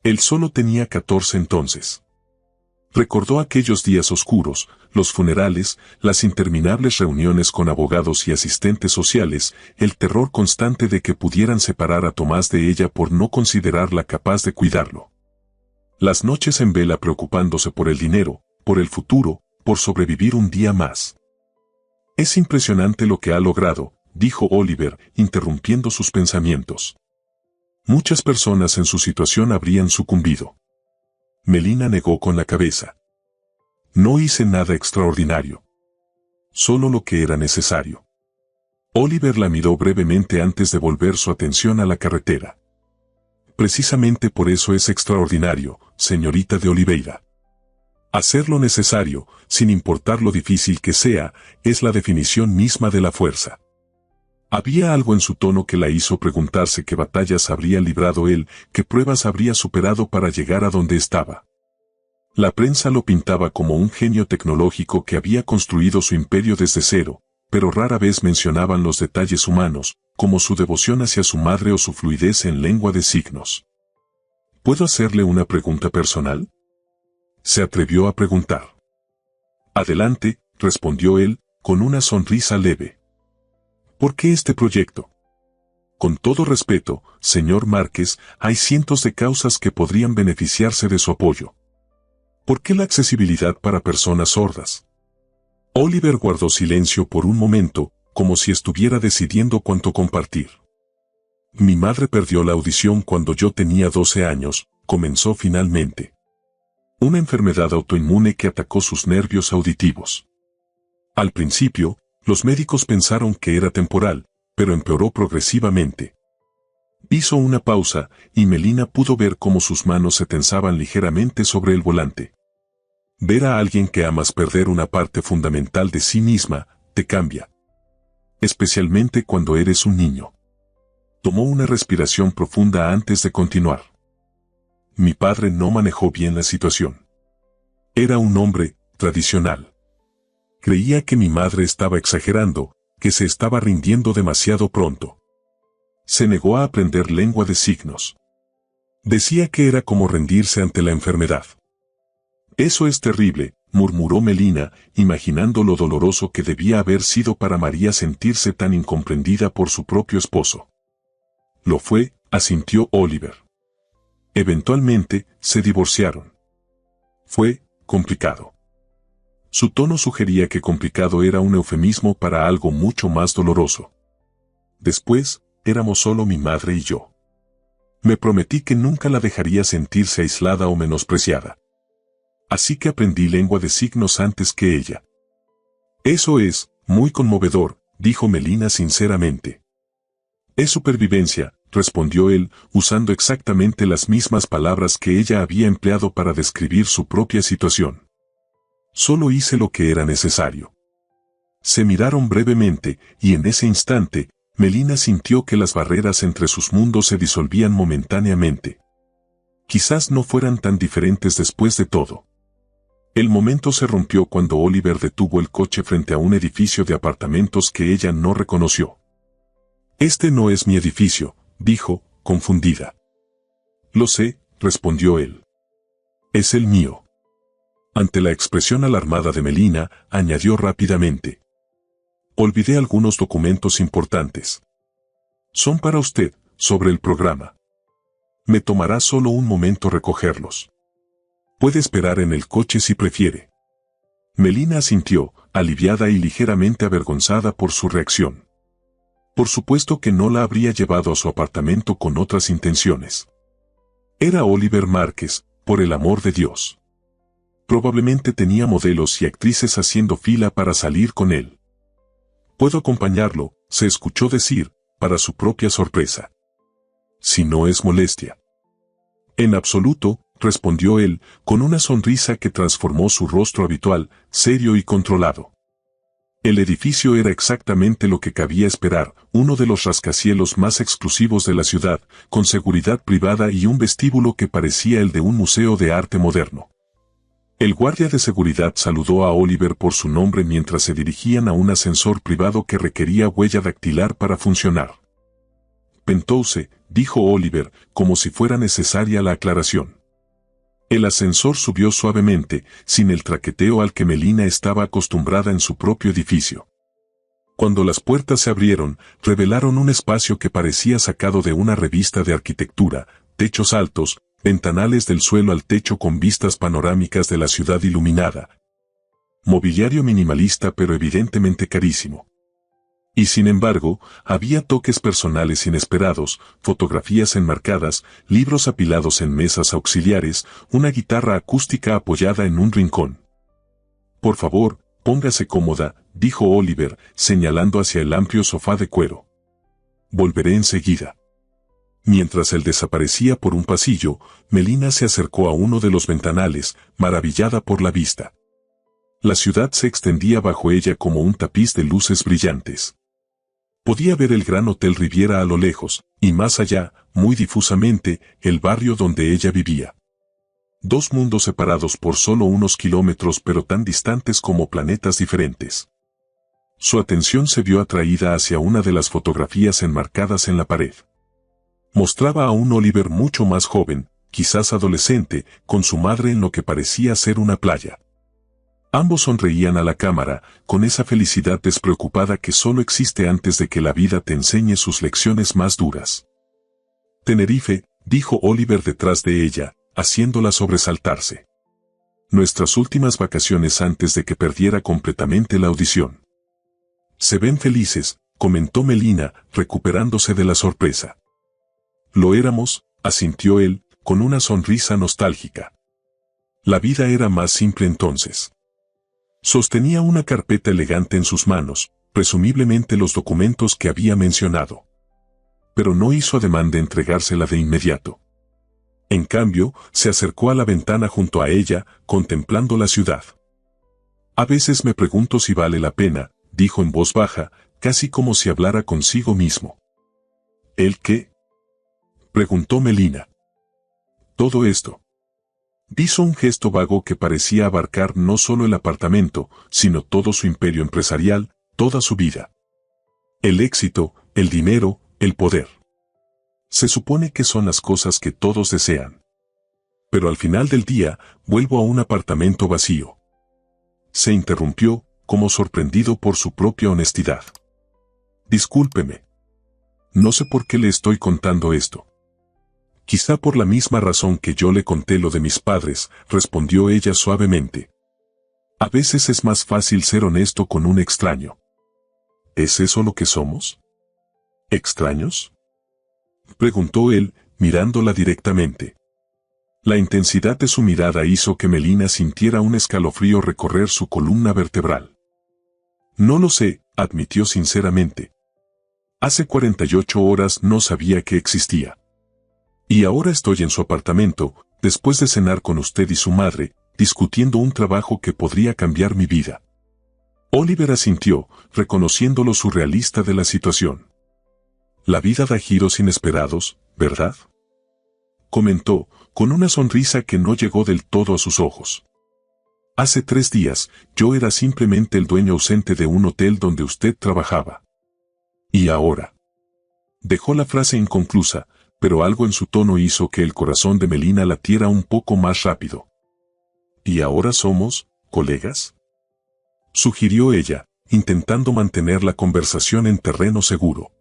Él solo tenía 14 entonces. Recordó aquellos días oscuros, los funerales, las interminables reuniones con abogados y asistentes sociales, el terror constante de que pudieran separar a Tomás de ella por no considerarla capaz de cuidarlo. Las noches en vela preocupándose por el dinero, por el futuro, por sobrevivir un día más. Es impresionante lo que ha logrado, dijo Oliver, interrumpiendo sus pensamientos. Muchas personas en su situación habrían sucumbido. Melina negó con la cabeza. No hice nada extraordinario. Solo lo que era necesario. Oliver la miró brevemente antes de volver su atención a la carretera. Precisamente por eso es extraordinario, señorita de Oliveira. Hacer lo necesario, sin importar lo difícil que sea, es la definición misma de la fuerza. Había algo en su tono que la hizo preguntarse qué batallas habría librado él, qué pruebas habría superado para llegar a donde estaba. La prensa lo pintaba como un genio tecnológico que había construido su imperio desde cero, pero rara vez mencionaban los detalles humanos, como su devoción hacia su madre o su fluidez en lengua de signos. ¿Puedo hacerle una pregunta personal?, se atrevió a preguntar. Adelante, respondió él, con una sonrisa leve. ¿Por qué este proyecto? Con todo respeto, señor Márquez, hay cientos de causas que podrían beneficiarse de su apoyo. ¿Por qué la accesibilidad para personas sordas? Oliver guardó silencio por un momento, como si estuviera decidiendo cuánto compartir. Mi madre perdió la audición cuando yo tenía 12 años, comenzó finalmente. Una enfermedad autoinmune que atacó sus nervios auditivos. Al principio, los médicos pensaron que era temporal, pero empeoró progresivamente. Hizo una pausa, y Melina pudo ver cómo sus manos se tensaban ligeramente sobre el volante. Ver a alguien que amas perder una parte fundamental de sí misma, te cambia. Especialmente cuando eres un niño. Tomó una respiración profunda antes de continuar. Mi padre no manejó bien la situación. Era un hombre tradicional. Creía que mi madre estaba exagerando, que se estaba rindiendo demasiado pronto. Se negó a aprender lengua de signos. Decía que era como rendirse ante la enfermedad. Eso es terrible, murmuró Melina, imaginando lo doloroso que debía haber sido para María sentirse tan incomprendida por su propio esposo. Lo fue, asintió Oliver. Eventualmente, se divorciaron. Fue complicado. Su tono sugería que complicado era un eufemismo para algo mucho más doloroso. Después, éramos solo mi madre y yo. Me prometí que nunca la dejaría sentirse aislada o menospreciada. Así que aprendí lengua de signos antes que ella. Eso es muy conmovedor, dijo Melina sinceramente. Es supervivencia, respondió él, usando exactamente las mismas palabras que ella había empleado para describir su propia situación. Solo hice lo que era necesario. Se miraron brevemente, y en ese instante, Melina sintió que las barreras entre sus mundos se disolvían momentáneamente. Quizás no fueran tan diferentes después de todo. El momento se rompió cuando Oliver detuvo el coche frente a un edificio de apartamentos que ella no reconoció. «Este no es mi edificio», dijo, confundida. «Lo sé», respondió él. «Es el mío». Ante la expresión alarmada de Melina, añadió rápidamente. «Olvidé algunos documentos importantes. Son para usted, sobre el programa. Me tomará solo un momento recogerlos. Puede esperar en el coche si prefiere». Melina asintió, aliviada y ligeramente avergonzada por su reacción. Por supuesto que no la habría llevado a su apartamento con otras intenciones. Era Oliver Márquez, por el amor de Dios. Probablemente tenía modelos y actrices haciendo fila para salir con él. «Puedo acompañarlo», se escuchó decir, para su propia sorpresa. «Si no es molestia». «En absoluto», respondió él, con una sonrisa que transformó su rostro habitual, serio y controlado. El edificio era exactamente lo que cabía esperar, uno de los rascacielos más exclusivos de la ciudad, con seguridad privada y un vestíbulo que parecía el de un museo de arte moderno. El guardia de seguridad saludó a Oliver por su nombre mientras se dirigían a un ascensor privado que requería huella dactilar para funcionar. «Penthouse», dijo Oliver, como si fuera necesaria la aclaración. El ascensor subió suavemente, sin el traqueteo al que Melina estaba acostumbrada en su propio edificio. Cuando las puertas se abrieron, revelaron un espacio que parecía sacado de una revista de arquitectura, techos altos, ventanales del suelo al techo con vistas panorámicas de la ciudad iluminada. Mobiliario minimalista pero evidentemente carísimo. Y sin embargo, había toques personales inesperados, fotografías enmarcadas, libros apilados en mesas auxiliares, una guitarra acústica apoyada en un rincón. «Por favor, póngase cómoda», dijo Oliver, señalando hacia el amplio sofá de cuero. «Volveré enseguida». Mientras él desaparecía por un pasillo, Melina se acercó a uno de los ventanales, maravillada por la vista. La ciudad se extendía bajo ella como un tapiz de luces brillantes. Podía ver el Gran Hotel Riviera a lo lejos, y más allá, muy difusamente, el barrio donde ella vivía. Dos mundos separados por solo unos kilómetros pero tan distantes como planetas diferentes. Su atención se vio atraída hacia una de las fotografías enmarcadas en la pared. Mostraba a un Oliver mucho más joven, quizás adolescente, con su madre en lo que parecía ser una playa. Ambos sonreían a la cámara, con esa felicidad despreocupada que solo existe antes de que la vida te enseñe sus lecciones más duras. «Tenerife», dijo Oliver detrás de ella, haciéndola sobresaltarse. «Nuestras últimas vacaciones antes de que perdiera completamente la audición». «Se ven felices», comentó Melina, recuperándose de la sorpresa. «Lo éramos», asintió él, con una sonrisa nostálgica. La vida era más simple entonces. Sostenía una carpeta elegante en sus manos, presumiblemente los documentos que había mencionado. Pero no hizo ademán de entregársela de inmediato. En cambio, se acercó a la ventana junto a ella, contemplando la ciudad. «A veces me pregunto si vale la pena», dijo en voz baja, casi como si hablara consigo mismo. «¿El qué?», preguntó Melina. «Todo esto». Hizo un gesto vago que parecía abarcar no solo el apartamento, sino todo su imperio empresarial, toda su vida. El éxito, el dinero, el poder. Se supone que son las cosas que todos desean. Pero al final del día, vuelvo a un apartamento vacío. Se interrumpió, como sorprendido por su propia honestidad. Discúlpeme. No sé por qué le estoy contando esto. Quizá por la misma razón que yo le conté lo de mis padres, respondió ella suavemente. A veces es más fácil ser honesto con un extraño. ¿Es eso lo que somos? ¿Extraños? Preguntó él, mirándola directamente. La intensidad de su mirada hizo que Melina sintiera un escalofrío recorrer su columna vertebral. No lo sé, admitió sinceramente. Hace 48 horas no sabía que existía. Y ahora estoy en su apartamento, después de cenar con usted y su madre, discutiendo un trabajo que podría cambiar mi vida. Oliver asintió, reconociendo lo surrealista de la situación. La vida da giros inesperados, ¿verdad? Comentó, con una sonrisa que no llegó del todo a sus ojos. Hace 3 días, yo era simplemente el dueño ausente de un hotel donde usted trabajaba. ¿Y ahora? Dejó la frase inconclusa, pero algo en su tono hizo que el corazón de Melina latiera un poco más rápido. ¿Y ahora somos, colegas? Sugirió ella, intentando mantener la conversación en terreno seguro.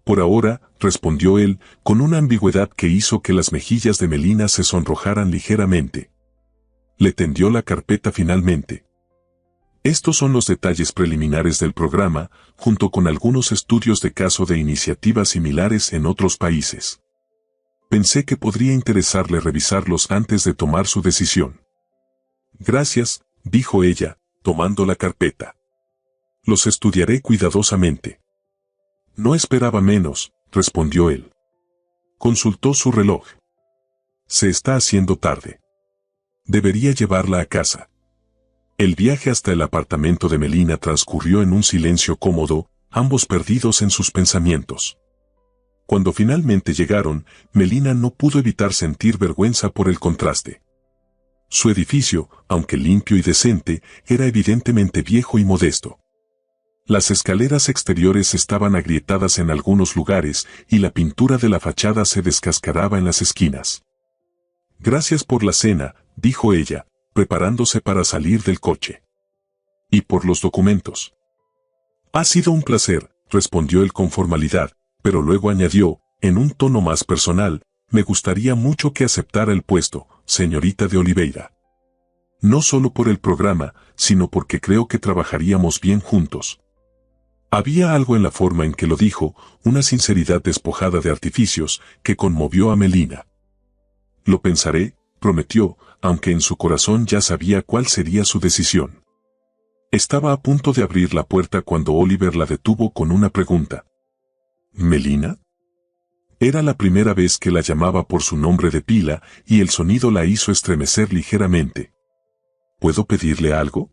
Por ahora, respondió él, con una ambigüedad que hizo que las mejillas de Melina se sonrojaran ligeramente. Le tendió la carpeta finalmente. Estos son los detalles preliminares del programa, junto con algunos estudios de caso de iniciativas similares en otros países. Pensé que podría interesarle revisarlos antes de tomar su decisión. Gracias, dijo ella, tomando la carpeta. Los estudiaré cuidadosamente. No esperaba menos, respondió él. Consultó su reloj. Se está haciendo tarde. Debería llevarla a casa. El viaje hasta el apartamento de Melina transcurrió en un silencio cómodo, ambos perdidos en sus pensamientos. Cuando finalmente llegaron, Melina no pudo evitar sentir vergüenza por el contraste. Su edificio, aunque limpio y decente, era evidentemente viejo y modesto. Las escaleras exteriores estaban agrietadas en algunos lugares y la pintura de la fachada se descascaraba en las esquinas. Gracias por la cena, dijo ella, preparándose para salir del coche. Y por los documentos. Ha sido un placer, respondió él con formalidad, pero luego añadió, en un tono más personal, me gustaría mucho que aceptara el puesto, señorita de Oliveira. No solo por el programa, sino porque creo que trabajaríamos bien juntos. Había algo en la forma en que lo dijo, una sinceridad despojada de artificios, que conmovió a Melina. Lo pensaré, prometió, aunque en su corazón ya sabía cuál sería su decisión. Estaba a punto de abrir la puerta cuando Oliver la detuvo con una pregunta. ¿Melina? Era la primera vez que la llamaba por su nombre de pila, y el sonido la hizo estremecer ligeramente. ¿Puedo pedirle algo?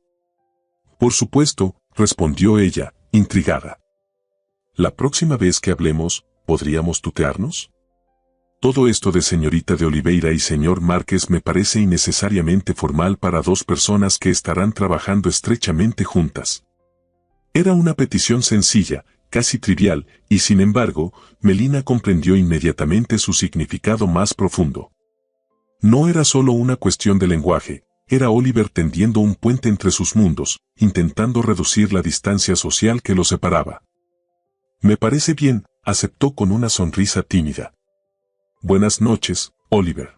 Por supuesto, respondió ella, intrigada. La próxima vez que hablemos, ¿podríamos tutearnos? Todo esto de señorita de Oliveira y señor Márquez me parece innecesariamente formal para 2 personas que estarán trabajando estrechamente juntas. Era una petición sencilla, casi trivial, y sin embargo, Melina comprendió inmediatamente su significado más profundo. No era solo una cuestión de lenguaje, era Oliver tendiendo un puente entre sus mundos, intentando reducir la distancia social que los separaba. Me parece bien, aceptó con una sonrisa tímida. Buenas noches, Oliver.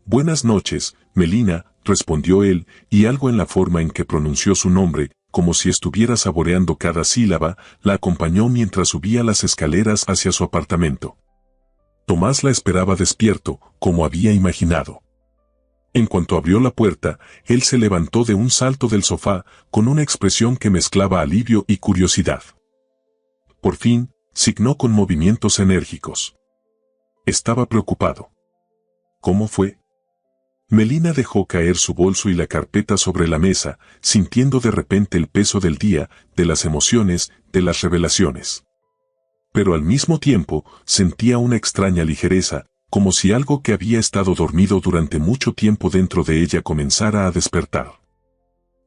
Buenas noches, Melina, respondió él, y algo en la forma en que pronunció su nombre, como si estuviera saboreando cada sílaba, la acompañó mientras subía las escaleras hacia su apartamento. Tomás la esperaba despierto, como había imaginado. En cuanto abrió la puerta, él se levantó de un salto del sofá, con una expresión que mezclaba alivio y curiosidad. Por fin, signó con movimientos enérgicos. Estaba preocupado. ¿Cómo fue? Melina dejó caer su bolso y la carpeta sobre la mesa, sintiendo de repente el peso del día, de las emociones, de las revelaciones. Pero al mismo tiempo, sentía una extraña ligereza, como si algo que había estado dormido durante mucho tiempo dentro de ella comenzara a despertar.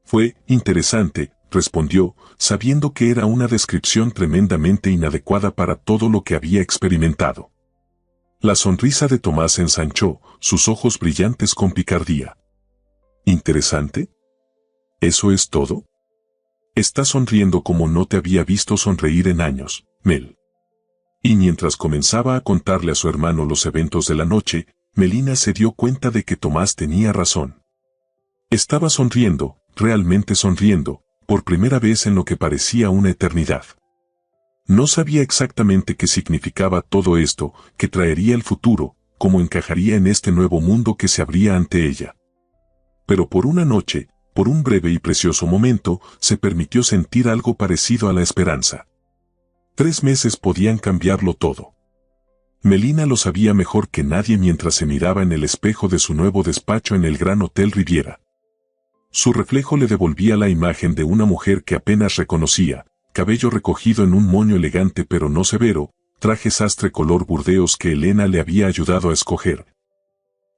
Fue interesante, respondió, sabiendo que era una descripción tremendamente inadecuada para todo lo que había experimentado. La sonrisa de Tomás ensanchó, sus ojos brillantes con picardía. ¿Interesante? ¿Eso es todo? Estás sonriendo como no te había visto sonreír en años, Mel. Y mientras comenzaba a contarle a su hermano los eventos de la noche, Melina se dio cuenta de que Tomás tenía razón. Estaba sonriendo, realmente sonriendo, por primera vez en lo que parecía una eternidad. No sabía exactamente qué significaba todo esto, qué traería el futuro, cómo encajaría en este nuevo mundo que se abría ante ella. Pero por una noche, por un breve y precioso momento, se permitió sentir algo parecido a la esperanza. 3 meses podían cambiarlo todo. Melina lo sabía mejor que nadie mientras se miraba en el espejo de su nuevo despacho en el Gran Hotel Riviera. Su reflejo le devolvía la imagen de una mujer que apenas reconocía, cabello recogido en un moño elegante pero no severo, traje sastre color burdeos que Elena le había ayudado a escoger.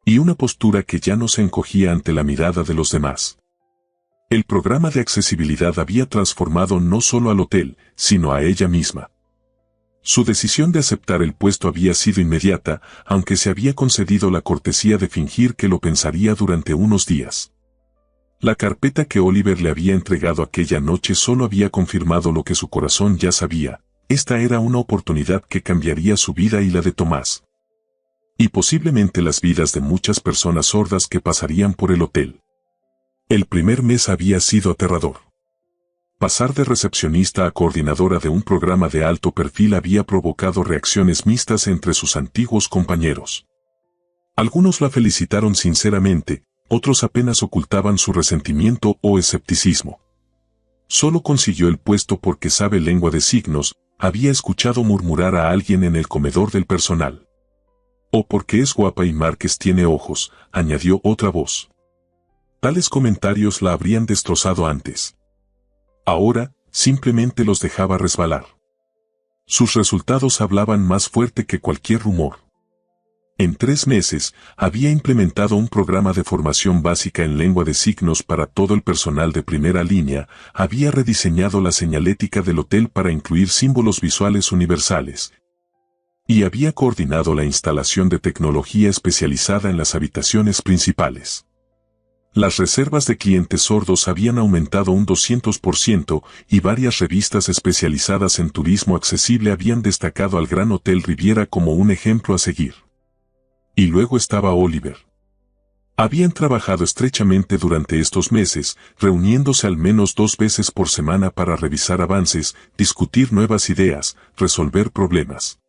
Y una postura que ya no se encogía ante la mirada de los demás. El programa de accesibilidad había transformado no solo al hotel, sino a ella misma. Su decisión de aceptar el puesto había sido inmediata, aunque se había concedido la cortesía de fingir que lo pensaría durante unos días. La carpeta que Oliver le había entregado aquella noche solo había confirmado lo que su corazón ya sabía. Esta era una oportunidad que cambiaría su vida y la de Tomás. Y posiblemente las vidas de muchas personas sordas que pasarían por el hotel. El primer mes había sido aterrador. Pasar de recepcionista a coordinadora de un programa de alto perfil había provocado reacciones mixtas entre sus antiguos compañeros. Algunos la felicitaron sinceramente, otros apenas ocultaban su resentimiento o escepticismo. Solo consiguió el puesto porque sabe lengua de signos, había escuchado murmurar a alguien en el comedor del personal. O porque es guapa y Márquez tiene ojos, añadió otra voz. Tales comentarios la habrían destrozado antes. Ahora, simplemente los dejaba resbalar. Sus resultados hablaban más fuerte que cualquier rumor. En 3 meses, había implementado un programa de formación básica en lengua de signos para todo el personal de primera línea, había rediseñado la señalética del hotel para incluir símbolos visuales universales. Y había coordinado la instalación de tecnología especializada en las habitaciones principales. Las reservas de clientes sordos habían aumentado un 200% y varias revistas especializadas en turismo accesible habían destacado al Gran Hotel Riviera como un ejemplo a seguir. Y luego estaba Oliver. Habían trabajado estrechamente durante estos meses, reuniéndose al menos 2 veces por semana para revisar avances, discutir nuevas ideas, resolver problemas.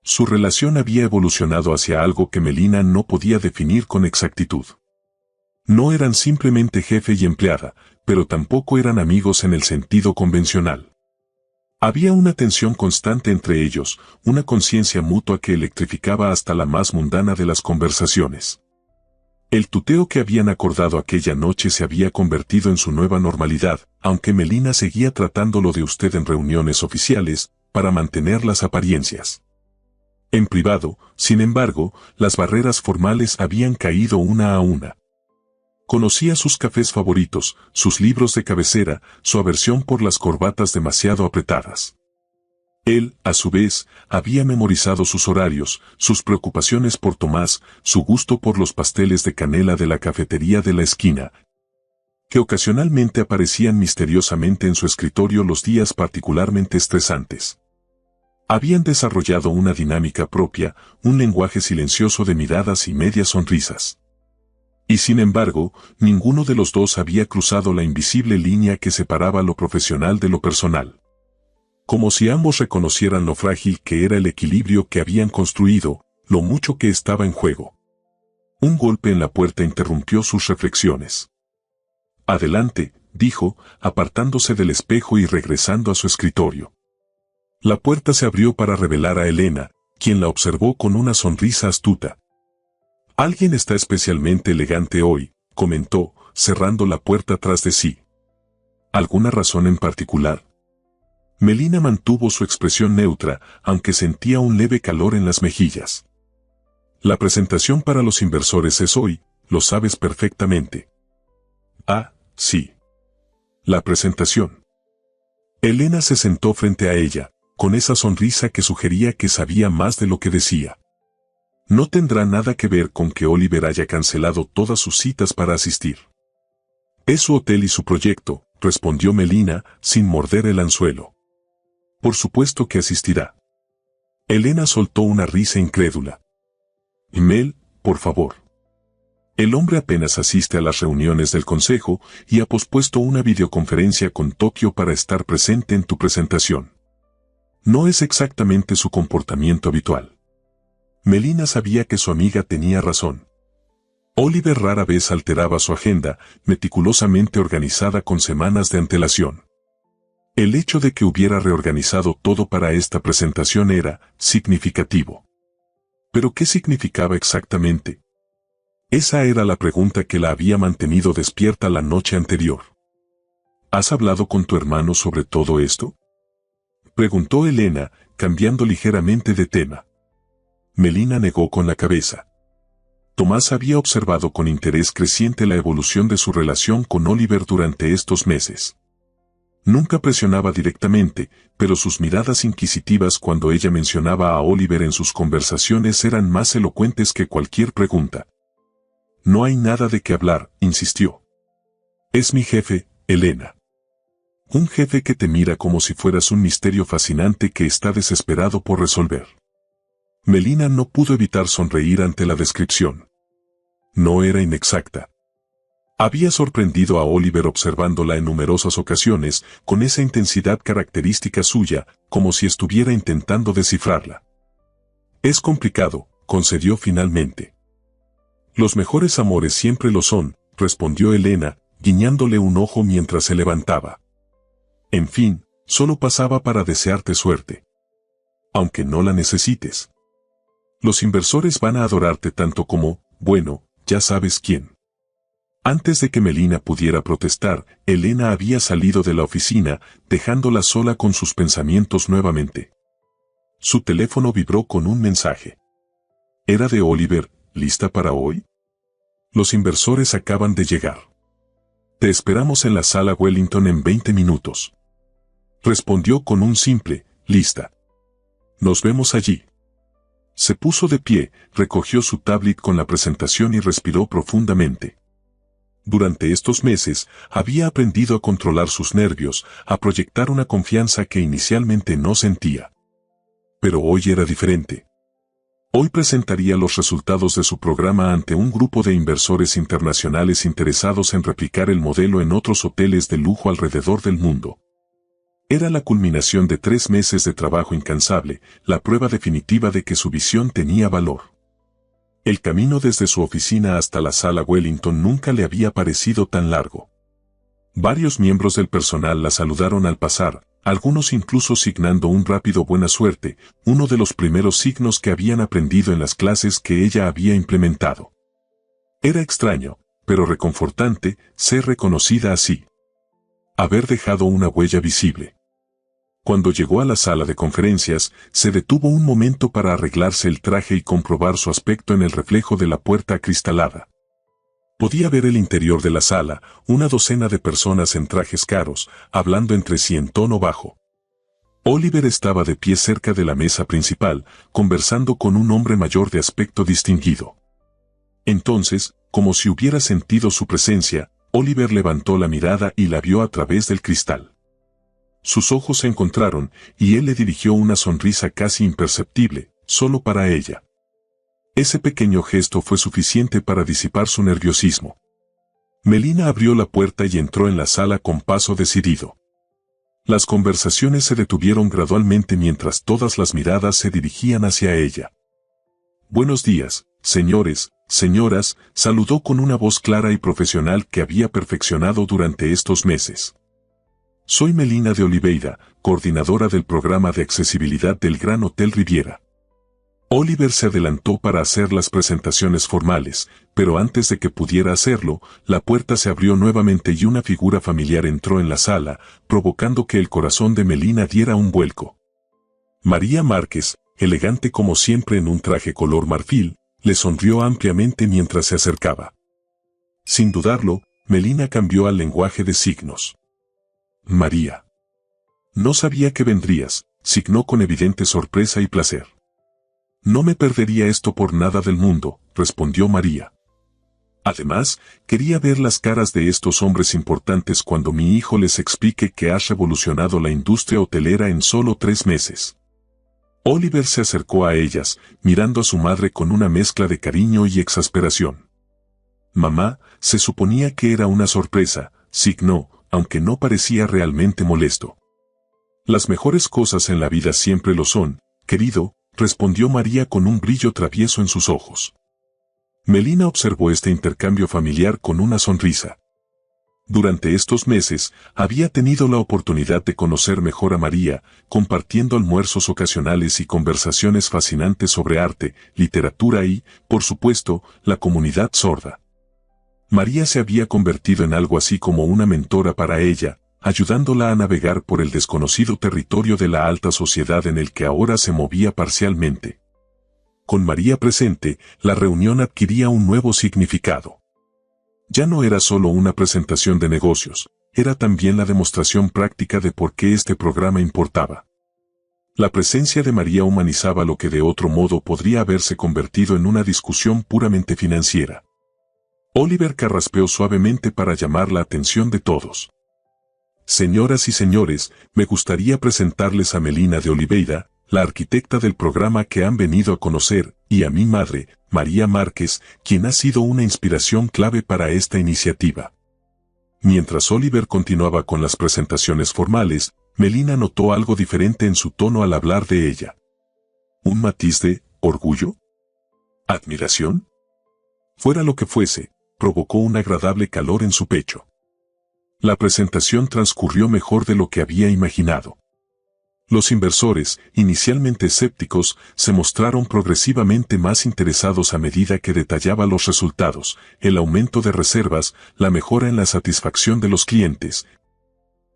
Su relación había evolucionado hacia algo que Melina no podía definir con exactitud. No eran simplemente jefe y empleada, pero tampoco eran amigos en el sentido convencional. Había una tensión constante entre ellos, una conciencia mutua que electrificaba hasta la más mundana de las conversaciones. El tuteo que habían acordado aquella noche se había convertido en su nueva normalidad, aunque Melina seguía tratándolo de usted en reuniones oficiales, para mantener las apariencias. En privado, sin embargo, las barreras formales habían caído una a una. Conocía sus cafés favoritos, sus libros de cabecera, su aversión por las corbatas demasiado apretadas. Él, a su vez, había memorizado sus horarios, sus preocupaciones por Tomás, su gusto por los pasteles de canela de la cafetería de la esquina, que ocasionalmente aparecían misteriosamente en su escritorio los días particularmente estresantes. Habían desarrollado una dinámica propia, un lenguaje silencioso de miradas y medias sonrisas. Y sin embargo, ninguno de los dos había cruzado la invisible línea que separaba lo profesional de lo personal. Como si ambos reconocieran lo frágil que era el equilibrio que habían construido, lo mucho que estaba en juego. Un golpe en la puerta interrumpió sus reflexiones. «Adelante», dijo, apartándose del espejo y regresando a su escritorio. La puerta se abrió para revelar a Elena, quien la observó con una sonrisa astuta. «Alguien está especialmente elegante hoy», comentó, cerrando la puerta tras de sí. ¿Alguna razón en particular? Melina mantuvo su expresión neutra, aunque sentía un leve calor en las mejillas. «La presentación para los inversores es hoy, lo sabes perfectamente». «Ah, sí. La presentación. Elena se sentó frente a ella, con esa sonrisa que sugería que sabía más de lo que decía. No tendrá nada que ver con que Oliver haya cancelado todas sus citas para asistir. Es su hotel y su proyecto, respondió Melina, sin morder el anzuelo. Por supuesto que asistirá. Elena soltó una risa incrédula. Mel, por favor. El hombre apenas asiste a las reuniones del consejo y ha pospuesto una videoconferencia con Tokio para estar presente en tu presentación. No es exactamente su comportamiento habitual. Melina sabía que su amiga tenía razón. Oliver rara vez alteraba su agenda, meticulosamente organizada con semanas de antelación. El hecho de que hubiera reorganizado todo para esta presentación era significativo. ¿Pero qué significaba exactamente? Esa era la pregunta que la había mantenido despierta la noche anterior. ¿Has hablado con tu hermano sobre todo esto?, preguntó Elena, cambiando ligeramente de tema. Melina negó con la cabeza. Tomás había observado con interés creciente la evolución de su relación con Oliver durante estos meses. Nunca presionaba directamente, pero sus miradas inquisitivas cuando ella mencionaba a Oliver en sus conversaciones eran más elocuentes que cualquier pregunta. No hay nada de qué hablar, insistió. Es mi jefe, Elena. Un jefe que te mira como si fueras un misterio fascinante que está desesperado por resolver. Melina no pudo evitar sonreír ante la descripción. No era inexacta. Había sorprendido a Oliver observándola en numerosas ocasiones, con esa intensidad característica suya, como si estuviera intentando descifrarla. Es complicado, concedió finalmente. Los mejores amores siempre lo son, respondió Elena, guiñándole un ojo mientras se levantaba. En fin, solo pasaba para desearte suerte. Aunque no la necesites. Los inversores van a adorarte tanto como, bueno, ya sabes quién. Antes de que Melina pudiera protestar, Elena había salido de la oficina, dejándola sola con sus pensamientos nuevamente. Su teléfono vibró con un mensaje. Era de Oliver. ¿Lista para hoy? Los inversores acaban de llegar. Te esperamos en la sala Wellington en 20 minutos. Respondió con un simple, lista. Nos vemos allí. Se puso de pie, recogió su tablet con la presentación y respiró profundamente. Durante estos meses, había aprendido a controlar sus nervios, a proyectar una confianza que inicialmente no sentía. Pero hoy era diferente. Hoy presentaría los resultados de su programa ante un grupo de inversores internacionales interesados en replicar el modelo en otros hoteles de lujo alrededor del mundo. Era la culminación de 3 meses de trabajo incansable, la prueba definitiva de que su visión tenía valor. El camino desde su oficina hasta la sala Wellington nunca le había parecido tan largo. Varios miembros del personal la saludaron al pasar, algunos incluso signando un rápido buena suerte, uno de los primeros signos que habían aprendido en las clases que ella había implementado. Era extraño, pero reconfortante, ser reconocida así. Haber dejado una huella visible. Cuando llegó a la sala de conferencias, se detuvo un momento para arreglarse el traje y comprobar su aspecto en el reflejo de la puerta acristalada. Podía ver el interior de la sala, una docena de personas en trajes caros, hablando entre sí en tono bajo. Oliver estaba de pie cerca de la mesa principal, conversando con un hombre mayor de aspecto distinguido. Entonces, como si hubiera sentido su presencia, Oliver levantó la mirada y la vio a través del cristal. Sus ojos se encontraron, y él le dirigió una sonrisa casi imperceptible, solo para ella. Ese pequeño gesto fue suficiente para disipar su nerviosismo. Melina abrió la puerta y entró en la sala con paso decidido. Las conversaciones se detuvieron gradualmente mientras todas las miradas se dirigían hacia ella. Buenos días, señores, señoras, saludó con una voz clara y profesional que había perfeccionado durante estos meses. Soy Melina de Oliveira, coordinadora del programa de accesibilidad del Gran Hotel Riviera. Oliver se adelantó para hacer las presentaciones formales, pero antes de que pudiera hacerlo, la puerta se abrió nuevamente y una figura familiar entró en la sala, provocando que el corazón de Melina diera un vuelco. María Márquez, elegante como siempre en un traje color marfil, le sonrió ampliamente mientras se acercaba. Sin dudarlo, Melina cambió al lenguaje de signos. María. No sabía que vendrías, signó con evidente sorpresa y placer. No me perdería esto por nada del mundo, respondió María. Además, quería ver las caras de estos hombres importantes cuando mi hijo les explique que has revolucionado la industria hotelera en solo 3 meses. Oliver se acercó a ellas, mirando a su madre con una mezcla de cariño y exasperación. Mamá, se suponía que era una sorpresa, signó, aunque no parecía realmente molesto. Las mejores cosas en la vida siempre lo son, querido, respondió María con un brillo travieso en sus ojos. Melina observó este intercambio familiar con una sonrisa. Durante estos meses, había tenido la oportunidad de conocer mejor a María, compartiendo almuerzos ocasionales y conversaciones fascinantes sobre arte, literatura y, por supuesto, la comunidad sorda. María se había convertido en algo así como una mentora para ella, ayudándola a navegar por el desconocido territorio de la alta sociedad en el que ahora se movía parcialmente. Con María presente, la reunión adquiría un nuevo significado. Ya no era solo una presentación de negocios, era también la demostración práctica de por qué este programa importaba. La presencia de María humanizaba lo que de otro modo podría haberse convertido en una discusión puramente financiera. Oliver carraspeó suavemente para llamar la atención de todos. Señoras y señores, me gustaría presentarles a Melina de Oliveira, la arquitecta del programa que han venido a conocer, y a mi madre, María Márquez, quien ha sido una inspiración clave para esta iniciativa. Mientras Oliver continuaba con las presentaciones formales, Melina notó algo diferente en su tono al hablar de ella. ¿Un matiz de orgullo? ¿Admiración? Fuera lo que fuese, provocó un agradable calor en su pecho. La presentación transcurrió mejor de lo que había imaginado. Los inversores, inicialmente escépticos, se mostraron progresivamente más interesados a medida que detallaba los resultados, el aumento de reservas, la mejora en la satisfacción de los clientes,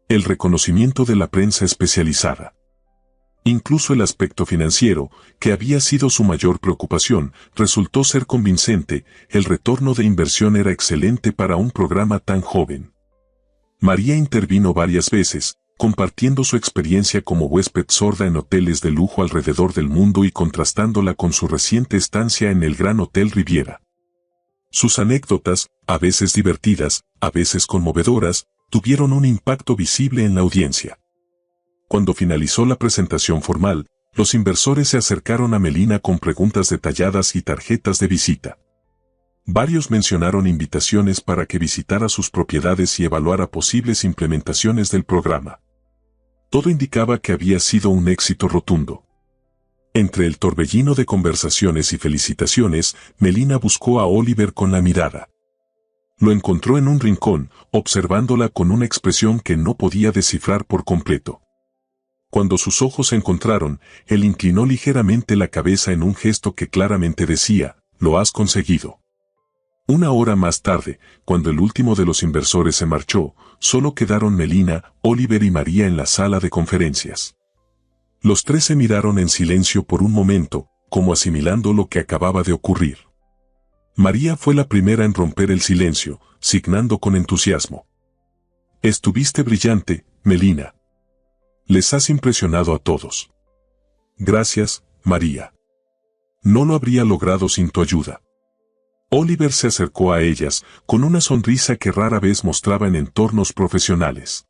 el reconocimiento de la prensa especializada. Incluso el aspecto financiero, que había sido su mayor preocupación, resultó ser convincente, el retorno de inversión era excelente para un programa tan joven. María intervino varias veces, compartiendo su experiencia como huésped sorda en hoteles de lujo alrededor del mundo y contrastándola con su reciente estancia en el Gran Hotel Riviera. Sus anécdotas, a veces divertidas, a veces conmovedoras, tuvieron un impacto visible en la audiencia. Cuando finalizó la presentación formal, los inversores se acercaron a Melina con preguntas detalladas y tarjetas de visita. Varios mencionaron invitaciones para que visitara sus propiedades y evaluara posibles implementaciones del programa. Todo indicaba que había sido un éxito rotundo. Entre el torbellino de conversaciones y felicitaciones, Melina buscó a Oliver con la mirada. Lo encontró en un rincón, observándola con una expresión que no podía descifrar por completo. Cuando sus ojos se encontraron, él inclinó ligeramente la cabeza en un gesto que claramente decía, «Lo has conseguido». Una hora más tarde, cuando el último de los inversores se marchó, solo quedaron Melina, Oliver y María en la sala de conferencias. Los tres se miraron en silencio por un momento, como asimilando lo que acababa de ocurrir. María fue la primera en romper el silencio, signando con entusiasmo. «Estuviste brillante, Melina. Les has impresionado a todos». «Gracias, María. No lo habría logrado sin tu ayuda». Oliver se acercó a ellas, con una sonrisa que rara vez mostraba en entornos profesionales.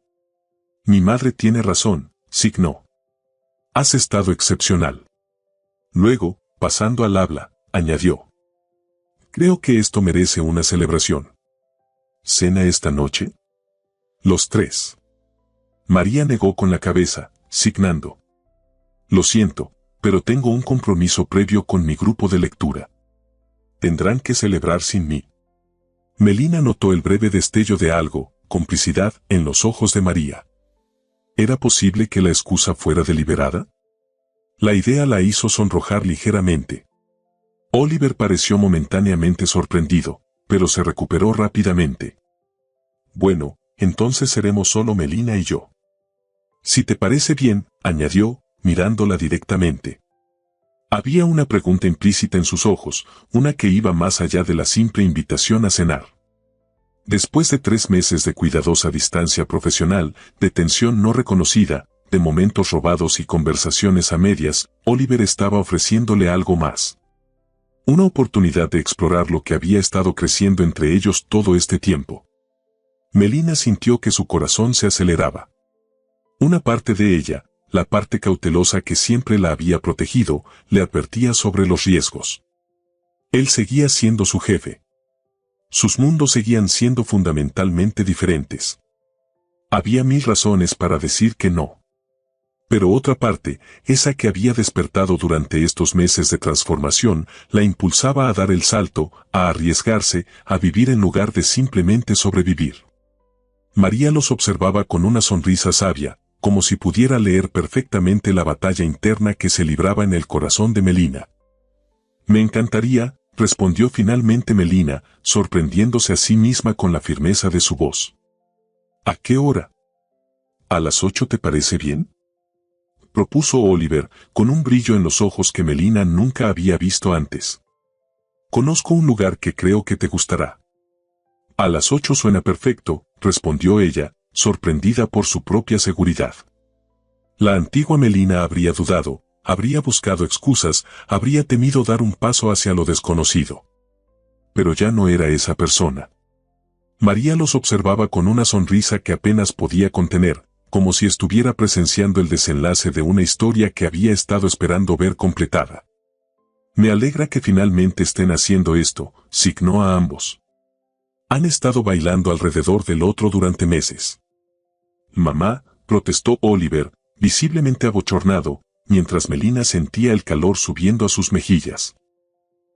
«Mi madre tiene razón», signó. «Has estado excepcional». Luego, pasando al habla, añadió. «Creo que esto merece una celebración». «¿Cena esta noche?» Los tres. María negó con la cabeza, signando. «Lo siento, pero tengo un compromiso previo con mi grupo de lectura. Tendrán que celebrar sin mí». Melina notó el breve destello de algo, complicidad, en los ojos de María. ¿Era posible que la excusa fuera deliberada? La idea la hizo sonrojar ligeramente. Oliver pareció momentáneamente sorprendido, pero se recuperó rápidamente. «Bueno, entonces seremos solo Melina y yo». «Si te parece bien», añadió, mirándola directamente. Había una pregunta implícita en sus ojos, una que iba más allá de la simple invitación a cenar. Después de 3 meses de cuidadosa distancia profesional, de tensión no reconocida, de momentos robados y conversaciones a medias, Oliver estaba ofreciéndole algo más. Una oportunidad de explorar lo que había estado creciendo entre ellos todo este tiempo. Melina sintió que su corazón se aceleraba. Una parte de ella, la parte cautelosa que siempre la había protegido, le advertía sobre los riesgos. Él seguía siendo su jefe. Sus mundos seguían siendo fundamentalmente diferentes. Había 1000 razones para decir que no. Pero otra parte, esa que había despertado durante estos meses de transformación, la impulsaba a dar el salto, a arriesgarse, a vivir en lugar de simplemente sobrevivir. María los observaba con una sonrisa sabia, como si pudiera leer perfectamente la batalla interna que se libraba en el corazón de Melina. Me encantaría, respondió finalmente Melina, sorprendiéndose a sí misma con la firmeza de su voz. ¿A qué hora? ¿A las 8 te parece bien? Propuso Oliver, con un brillo en los ojos que Melina nunca había visto antes. Conozco un lugar que creo que te gustará. A las 8 suena perfecto, respondió ella, sorprendida por su propia seguridad. La antigua Melina habría dudado, habría buscado excusas, habría temido dar un paso hacia lo desconocido. Pero ya no era esa persona. María los observaba con una sonrisa que apenas podía contener, como si estuviera presenciando el desenlace de una historia que había estado esperando ver completada. Me alegra que finalmente estén haciendo esto, signó a ambos. Han estado bailando alrededor del otro durante meses. Mamá, protestó Oliver, visiblemente abochornado, mientras Melina sentía el calor subiendo a sus mejillas.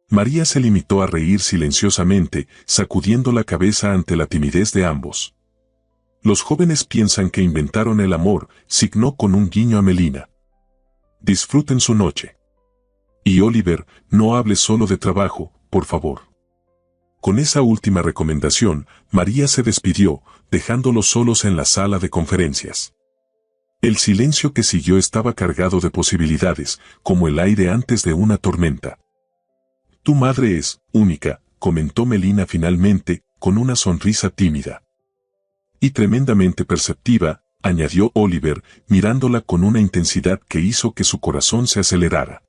María se limitó a reír silenciosamente, sacudiendo la cabeza ante la timidez de ambos. Los jóvenes piensan que inventaron el amor, signó con un guiño a Melina. Disfruten su noche. Y Oliver, no hable solo de trabajo, por favor. Con esa última recomendación, María se despidió, dejándolos solos en la sala de conferencias. El silencio que siguió estaba cargado de posibilidades, como el aire antes de una tormenta. Tu madre es única, comentó Melina finalmente, con una sonrisa tímida. Y tremendamente perceptiva, añadió Oliver, mirándola con una intensidad que hizo que su corazón se acelerara.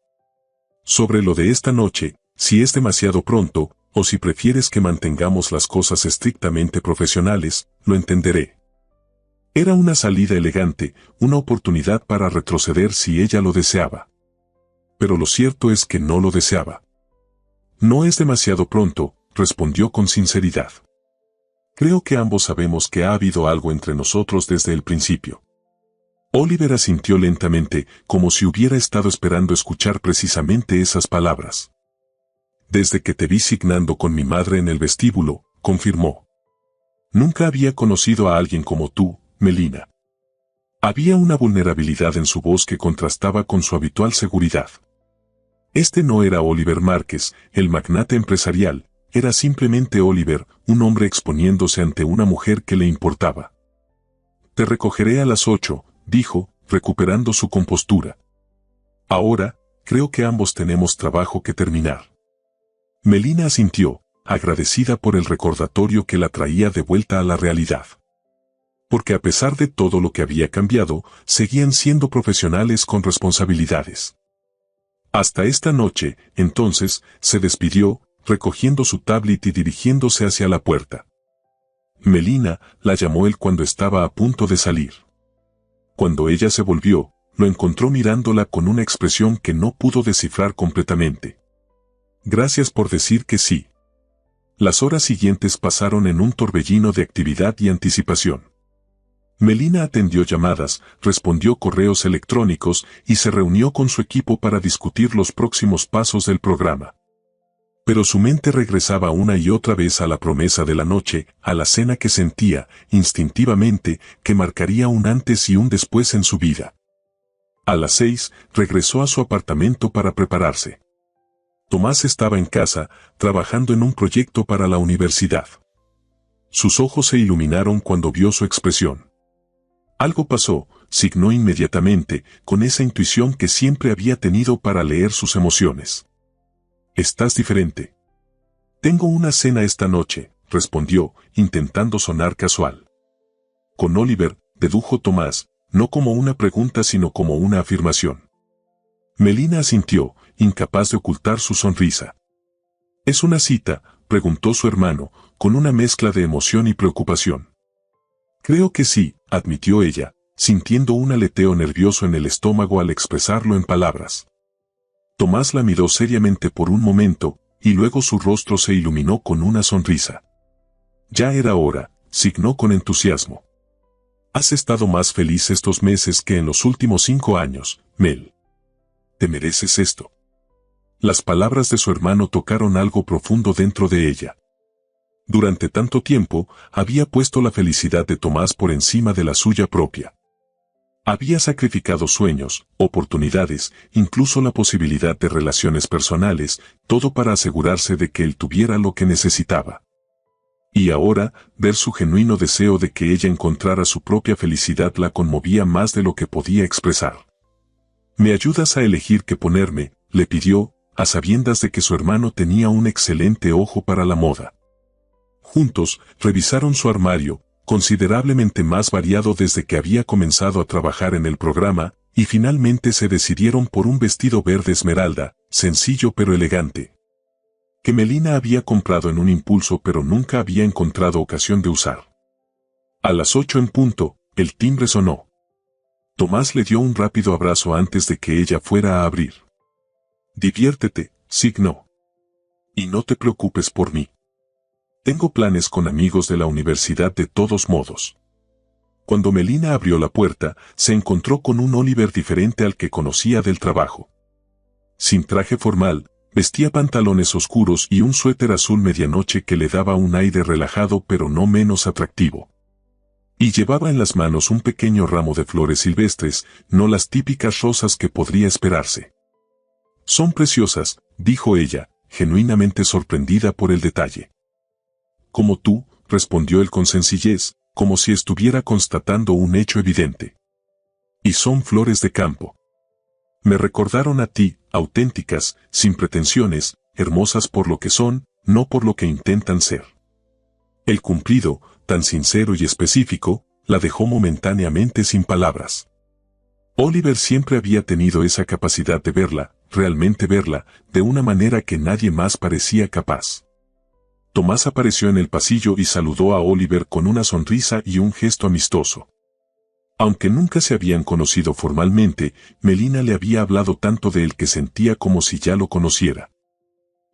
Sobre lo de esta noche, si es demasiado pronto, o si prefieres que mantengamos las cosas estrictamente profesionales, lo entenderé. Era una salida elegante, una oportunidad para retroceder si ella lo deseaba. Pero lo cierto es que no lo deseaba. No es demasiado pronto, respondió con sinceridad. Creo que ambos sabemos que ha habido algo entre nosotros desde el principio. Oliver asintió lentamente, como si hubiera estado esperando escuchar precisamente esas palabras. Desde que te vi signando con mi madre en el vestíbulo, confirmó. Nunca había conocido a alguien como tú, Melina. Había una vulnerabilidad en su voz que contrastaba con su habitual seguridad. Este no era Oliver Márquez, el magnate empresarial, era simplemente Oliver, un hombre exponiéndose ante una mujer que le importaba. Te recogeré a las 8, dijo, recuperando su compostura. Ahora, creo que ambos tenemos trabajo que terminar. Melina asintió, agradecida por el recordatorio que la traía de vuelta a la realidad. Porque a pesar de todo lo que había cambiado, seguían siendo profesionales con responsabilidades. Hasta esta noche, entonces, se despidió, recogiendo su tablet y dirigiéndose hacia la puerta. Melina la llamó él cuando estaba a punto de salir. Cuando ella se volvió, lo encontró mirándola con una expresión que no pudo descifrar completamente. Gracias por decir que sí. Las horas siguientes pasaron en un torbellino de actividad y anticipación. Melina atendió llamadas, respondió correos electrónicos y se reunió con su equipo para discutir los próximos pasos del programa. Pero su mente regresaba una y otra vez a la promesa de la noche, a la cena que sentía, instintivamente, que marcaría un antes y un después en su vida. A las 6, regresó a su apartamento para prepararse. Tomás estaba en casa, trabajando en un proyecto para la universidad. Sus ojos se iluminaron cuando vio su expresión. Algo pasó, signó inmediatamente, con esa intuición que siempre había tenido para leer sus emociones. Estás diferente. Tengo una cena esta noche, respondió, intentando sonar casual. Con Oliver, dedujo Tomás, no como una pregunta sino como una afirmación. Melina asintió, incapaz de ocultar su sonrisa. ¿Es una cita?, preguntó su hermano, con una mezcla de emoción y preocupación. Creo que sí, admitió ella, sintiendo un aleteo nervioso en el estómago al expresarlo en palabras. Tomás la miró seriamente por un momento, y luego su rostro se iluminó con una sonrisa. Ya era hora, signó con entusiasmo. Has estado más feliz estos meses que en los últimos 5 años, Mel. Te mereces esto. Las palabras de su hermano tocaron algo profundo dentro de ella. Durante tanto tiempo, había puesto la felicidad de Tomás por encima de la suya propia. Había sacrificado sueños, oportunidades, incluso la posibilidad de relaciones personales, todo para asegurarse de que él tuviera lo que necesitaba. Y ahora, ver su genuino deseo de que ella encontrara su propia felicidad la conmovía más de lo que podía expresar. ¿Me ayudas a elegir qué ponerme?, le pidió, a sabiendas de que su hermano tenía un excelente ojo para la moda. Juntos, revisaron su armario, considerablemente más variado desde que había comenzado a trabajar en el programa, y finalmente se decidieron por un vestido verde esmeralda, sencillo pero elegante, que Melina había comprado en un impulso pero nunca había encontrado ocasión de usar. A las 8 en punto, el timbre sonó. Tomás le dio un rápido abrazo antes de que ella fuera a abrir. Diviértete, signó. Y no te preocupes por mí. Tengo planes con amigos de la universidad de todos modos. Cuando Melina abrió la puerta, se encontró con un Oliver diferente al que conocía del trabajo. Sin traje formal, vestía pantalones oscuros y un suéter azul medianoche que le daba un aire relajado pero no menos atractivo. Y llevaba en las manos un pequeño ramo de flores silvestres, no las típicas rosas que podría esperarse. Son preciosas, dijo ella, genuinamente sorprendida por el detalle. Como tú, respondió él con sencillez, como si estuviera constatando un hecho evidente. Y son flores de campo. Me recordaron a ti, auténticas, sin pretensiones, hermosas por lo que son, no por lo que intentan ser. El cumplido, tan sincero y específico, la dejó momentáneamente sin palabras. Oliver siempre había tenido esa capacidad de verla, realmente verla, de una manera que nadie más parecía capaz. Tomás apareció en el pasillo y saludó a Oliver con una sonrisa y un gesto amistoso. Aunque nunca se habían conocido formalmente, Melina le había hablado tanto de él que sentía como si ya lo conociera.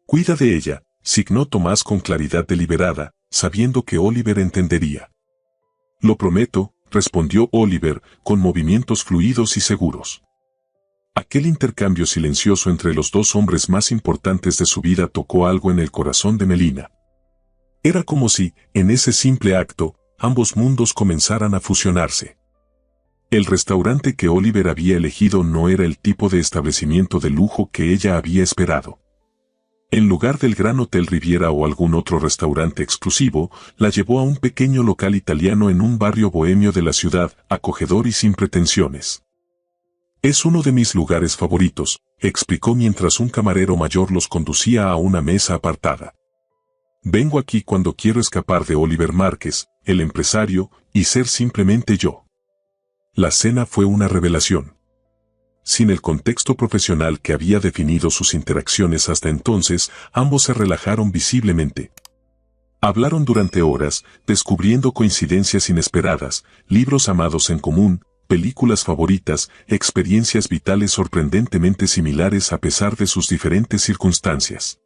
Cuida de ella, signó Tomás con claridad deliberada, sabiendo que Oliver entendería. Lo prometo, respondió Oliver, con movimientos fluidos y seguros. Aquel intercambio silencioso entre los dos hombres más importantes de su vida tocó algo en el corazón de Melina. Era como si, en ese simple acto, ambos mundos comenzaran a fusionarse. El restaurante que Oliver había elegido no era el tipo de establecimiento de lujo que ella había esperado. En lugar del Gran Hotel Riviera o algún otro restaurante exclusivo, la llevó a un pequeño local italiano en un barrio bohemio de la ciudad, acogedor y sin pretensiones. Es uno de mis lugares favoritos, explicó mientras un camarero mayor los conducía a una mesa apartada. Vengo aquí cuando quiero escapar de Oliver Márquez, el empresario, y ser simplemente yo. La cena fue una revelación. Sin el contexto profesional que había definido sus interacciones hasta entonces, ambos se relajaron visiblemente. Hablaron durante horas, descubriendo coincidencias inesperadas, libros amados en común, películas favoritas, experiencias vitales sorprendentemente similares a pesar de sus diferentes circunstancias.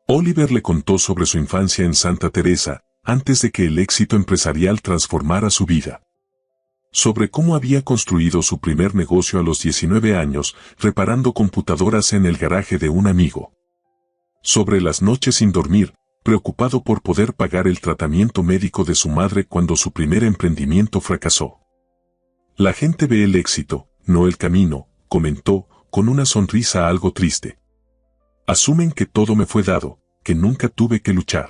Oliver le contó sobre su infancia en Santa Teresa, antes de que el éxito empresarial transformara su vida. Sobre cómo había construido su primer negocio a los 19 años, reparando computadoras en el garaje de un amigo. Sobre las noches sin dormir, preocupado por poder pagar el tratamiento médico de su madre cuando su primer emprendimiento fracasó. La gente ve el éxito, no el camino, comentó, con una sonrisa algo triste. Asumen que todo me fue dado, que nunca tuve que luchar.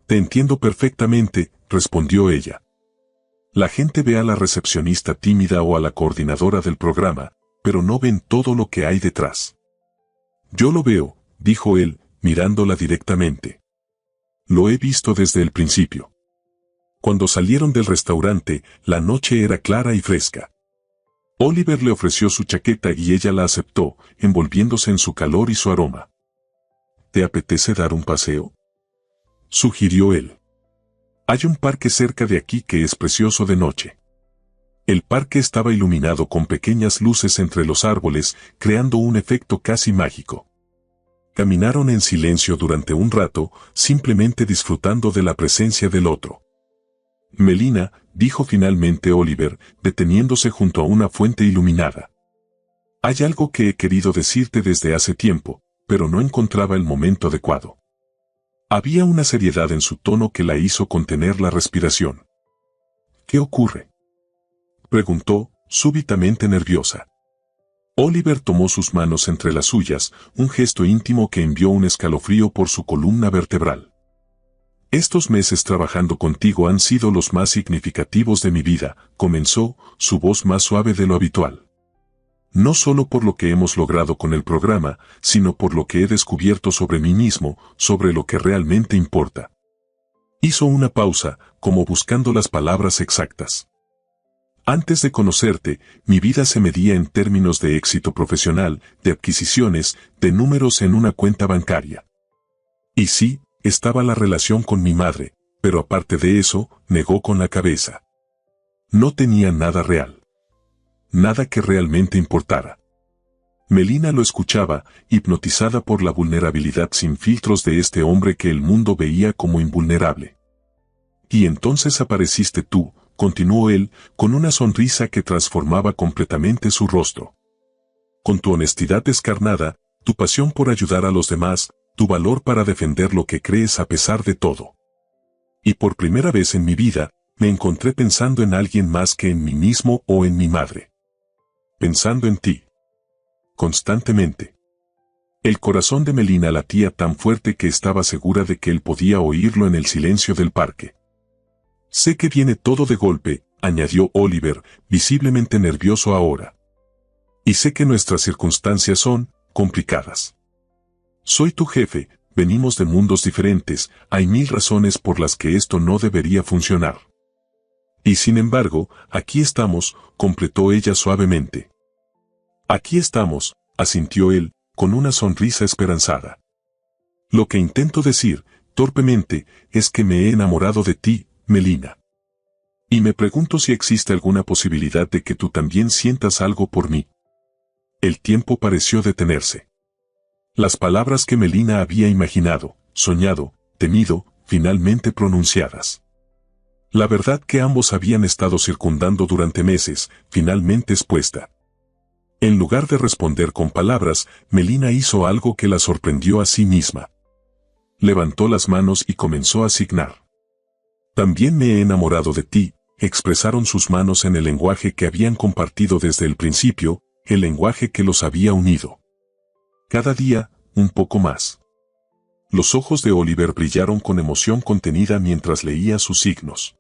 Te entiendo perfectamente, respondió ella. La gente ve a la recepcionista tímida o a la coordinadora del programa, pero no ven todo lo que hay detrás. Yo lo veo, dijo él, mirándola directamente. Lo he visto desde el principio. Cuando salieron del restaurante, la noche era clara y fresca. Oliver le ofreció su chaqueta y ella la aceptó, envolviéndose en su calor y su aroma. ¿Te apetece dar un paseo?, sugirió él. Hay un parque cerca de aquí que es precioso de noche. El parque estaba iluminado con pequeñas luces entre los árboles, creando un efecto casi mágico. Caminaron en silencio durante un rato, simplemente disfrutando de la presencia del otro. Melina, dijo finalmente Oliver, deteniéndose junto a una fuente iluminada. Hay algo que he querido decirte desde hace tiempo, pero no encontraba el momento adecuado. Había una seriedad en su tono que la hizo contener la respiración. ¿Qué ocurre?, preguntó, súbitamente nerviosa. Oliver tomó sus manos entre las suyas, un gesto íntimo que envió un escalofrío por su columna vertebral. Estos meses trabajando contigo han sido los más significativos de mi vida, comenzó, su voz más suave de lo habitual. No solo por lo que hemos logrado con el programa, sino por lo que he descubierto sobre mí mismo, sobre lo que realmente importa. Hizo una pausa, como buscando las palabras exactas. Antes de conocerte, mi vida se medía en términos de éxito profesional, de adquisiciones, de números en una cuenta bancaria. Y sí, estaba la relación con mi madre, pero aparte de eso, negó con la cabeza. No tenía nada real. Nada que realmente importara. Melina lo escuchaba, hipnotizada por la vulnerabilidad sin filtros de este hombre que el mundo veía como invulnerable. Y entonces apareciste tú, continuó él, con una sonrisa que transformaba completamente su rostro. Con tu honestidad descarnada, tu pasión por ayudar a los demás, tu valor para defender lo que crees a pesar de todo. Y por primera vez en mi vida, me encontré pensando en alguien más que en mí mismo o en mi madre. Pensando en ti. Constantemente. El corazón de Melina latía tan fuerte que estaba segura de que él podía oírlo en el silencio del parque. Sé que viene todo de golpe, añadió Oliver, visiblemente nervioso ahora. Y sé que nuestras circunstancias son complicadas. Soy tu jefe, venimos de mundos diferentes, hay 1000 razones por las que esto no debería funcionar. Y sin embargo, aquí estamos, completó ella suavemente. Aquí estamos, asintió él, con una sonrisa esperanzada. Lo que intento decir, torpemente, es que me he enamorado de ti, Melina. Y me pregunto si existe alguna posibilidad de que tú también sientas algo por mí. El tiempo pareció detenerse. Las palabras que Melina había imaginado, soñado, temido, finalmente pronunciadas. La verdad que ambos habían estado circundando durante meses, finalmente expuesta. En lugar de responder con palabras, Melina hizo algo que la sorprendió a sí misma. Levantó las manos y comenzó a signar. También me he enamorado de ti, expresaron sus manos en el lenguaje que habían compartido desde el principio, el lenguaje que los había unido. Cada día, un poco más. Los ojos de Oliver brillaron con emoción contenida mientras leía sus signos.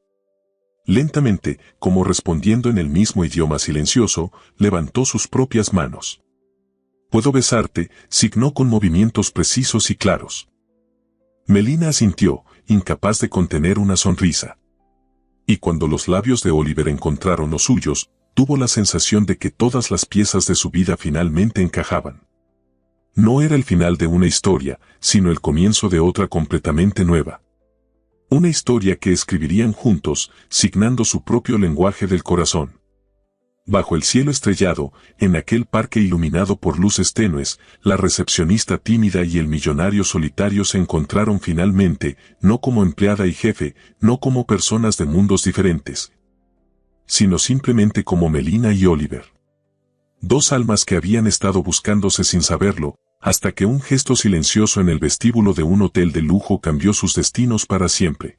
Lentamente, como respondiendo en el mismo idioma silencioso, levantó sus propias manos. Puedo besarte, signó con movimientos precisos y claros. Melina asintió, incapaz de contener una sonrisa. Y cuando los labios de Oliver encontraron los suyos, tuvo la sensación de que todas las piezas de su vida finalmente encajaban. No era el final de una historia, sino el comienzo de otra completamente nueva. Una historia que escribirían juntos, signando su propio lenguaje del corazón. Bajo el cielo estrellado, en aquel parque iluminado por luces tenues, la recepcionista tímida y el millonario solitario se encontraron finalmente, no como empleada y jefe, no como personas de mundos diferentes, sino simplemente como Melina y Oliver. Dos almas que habían estado buscándose sin saberlo, hasta que un gesto silencioso en el vestíbulo de un hotel de lujo cambió sus destinos para siempre.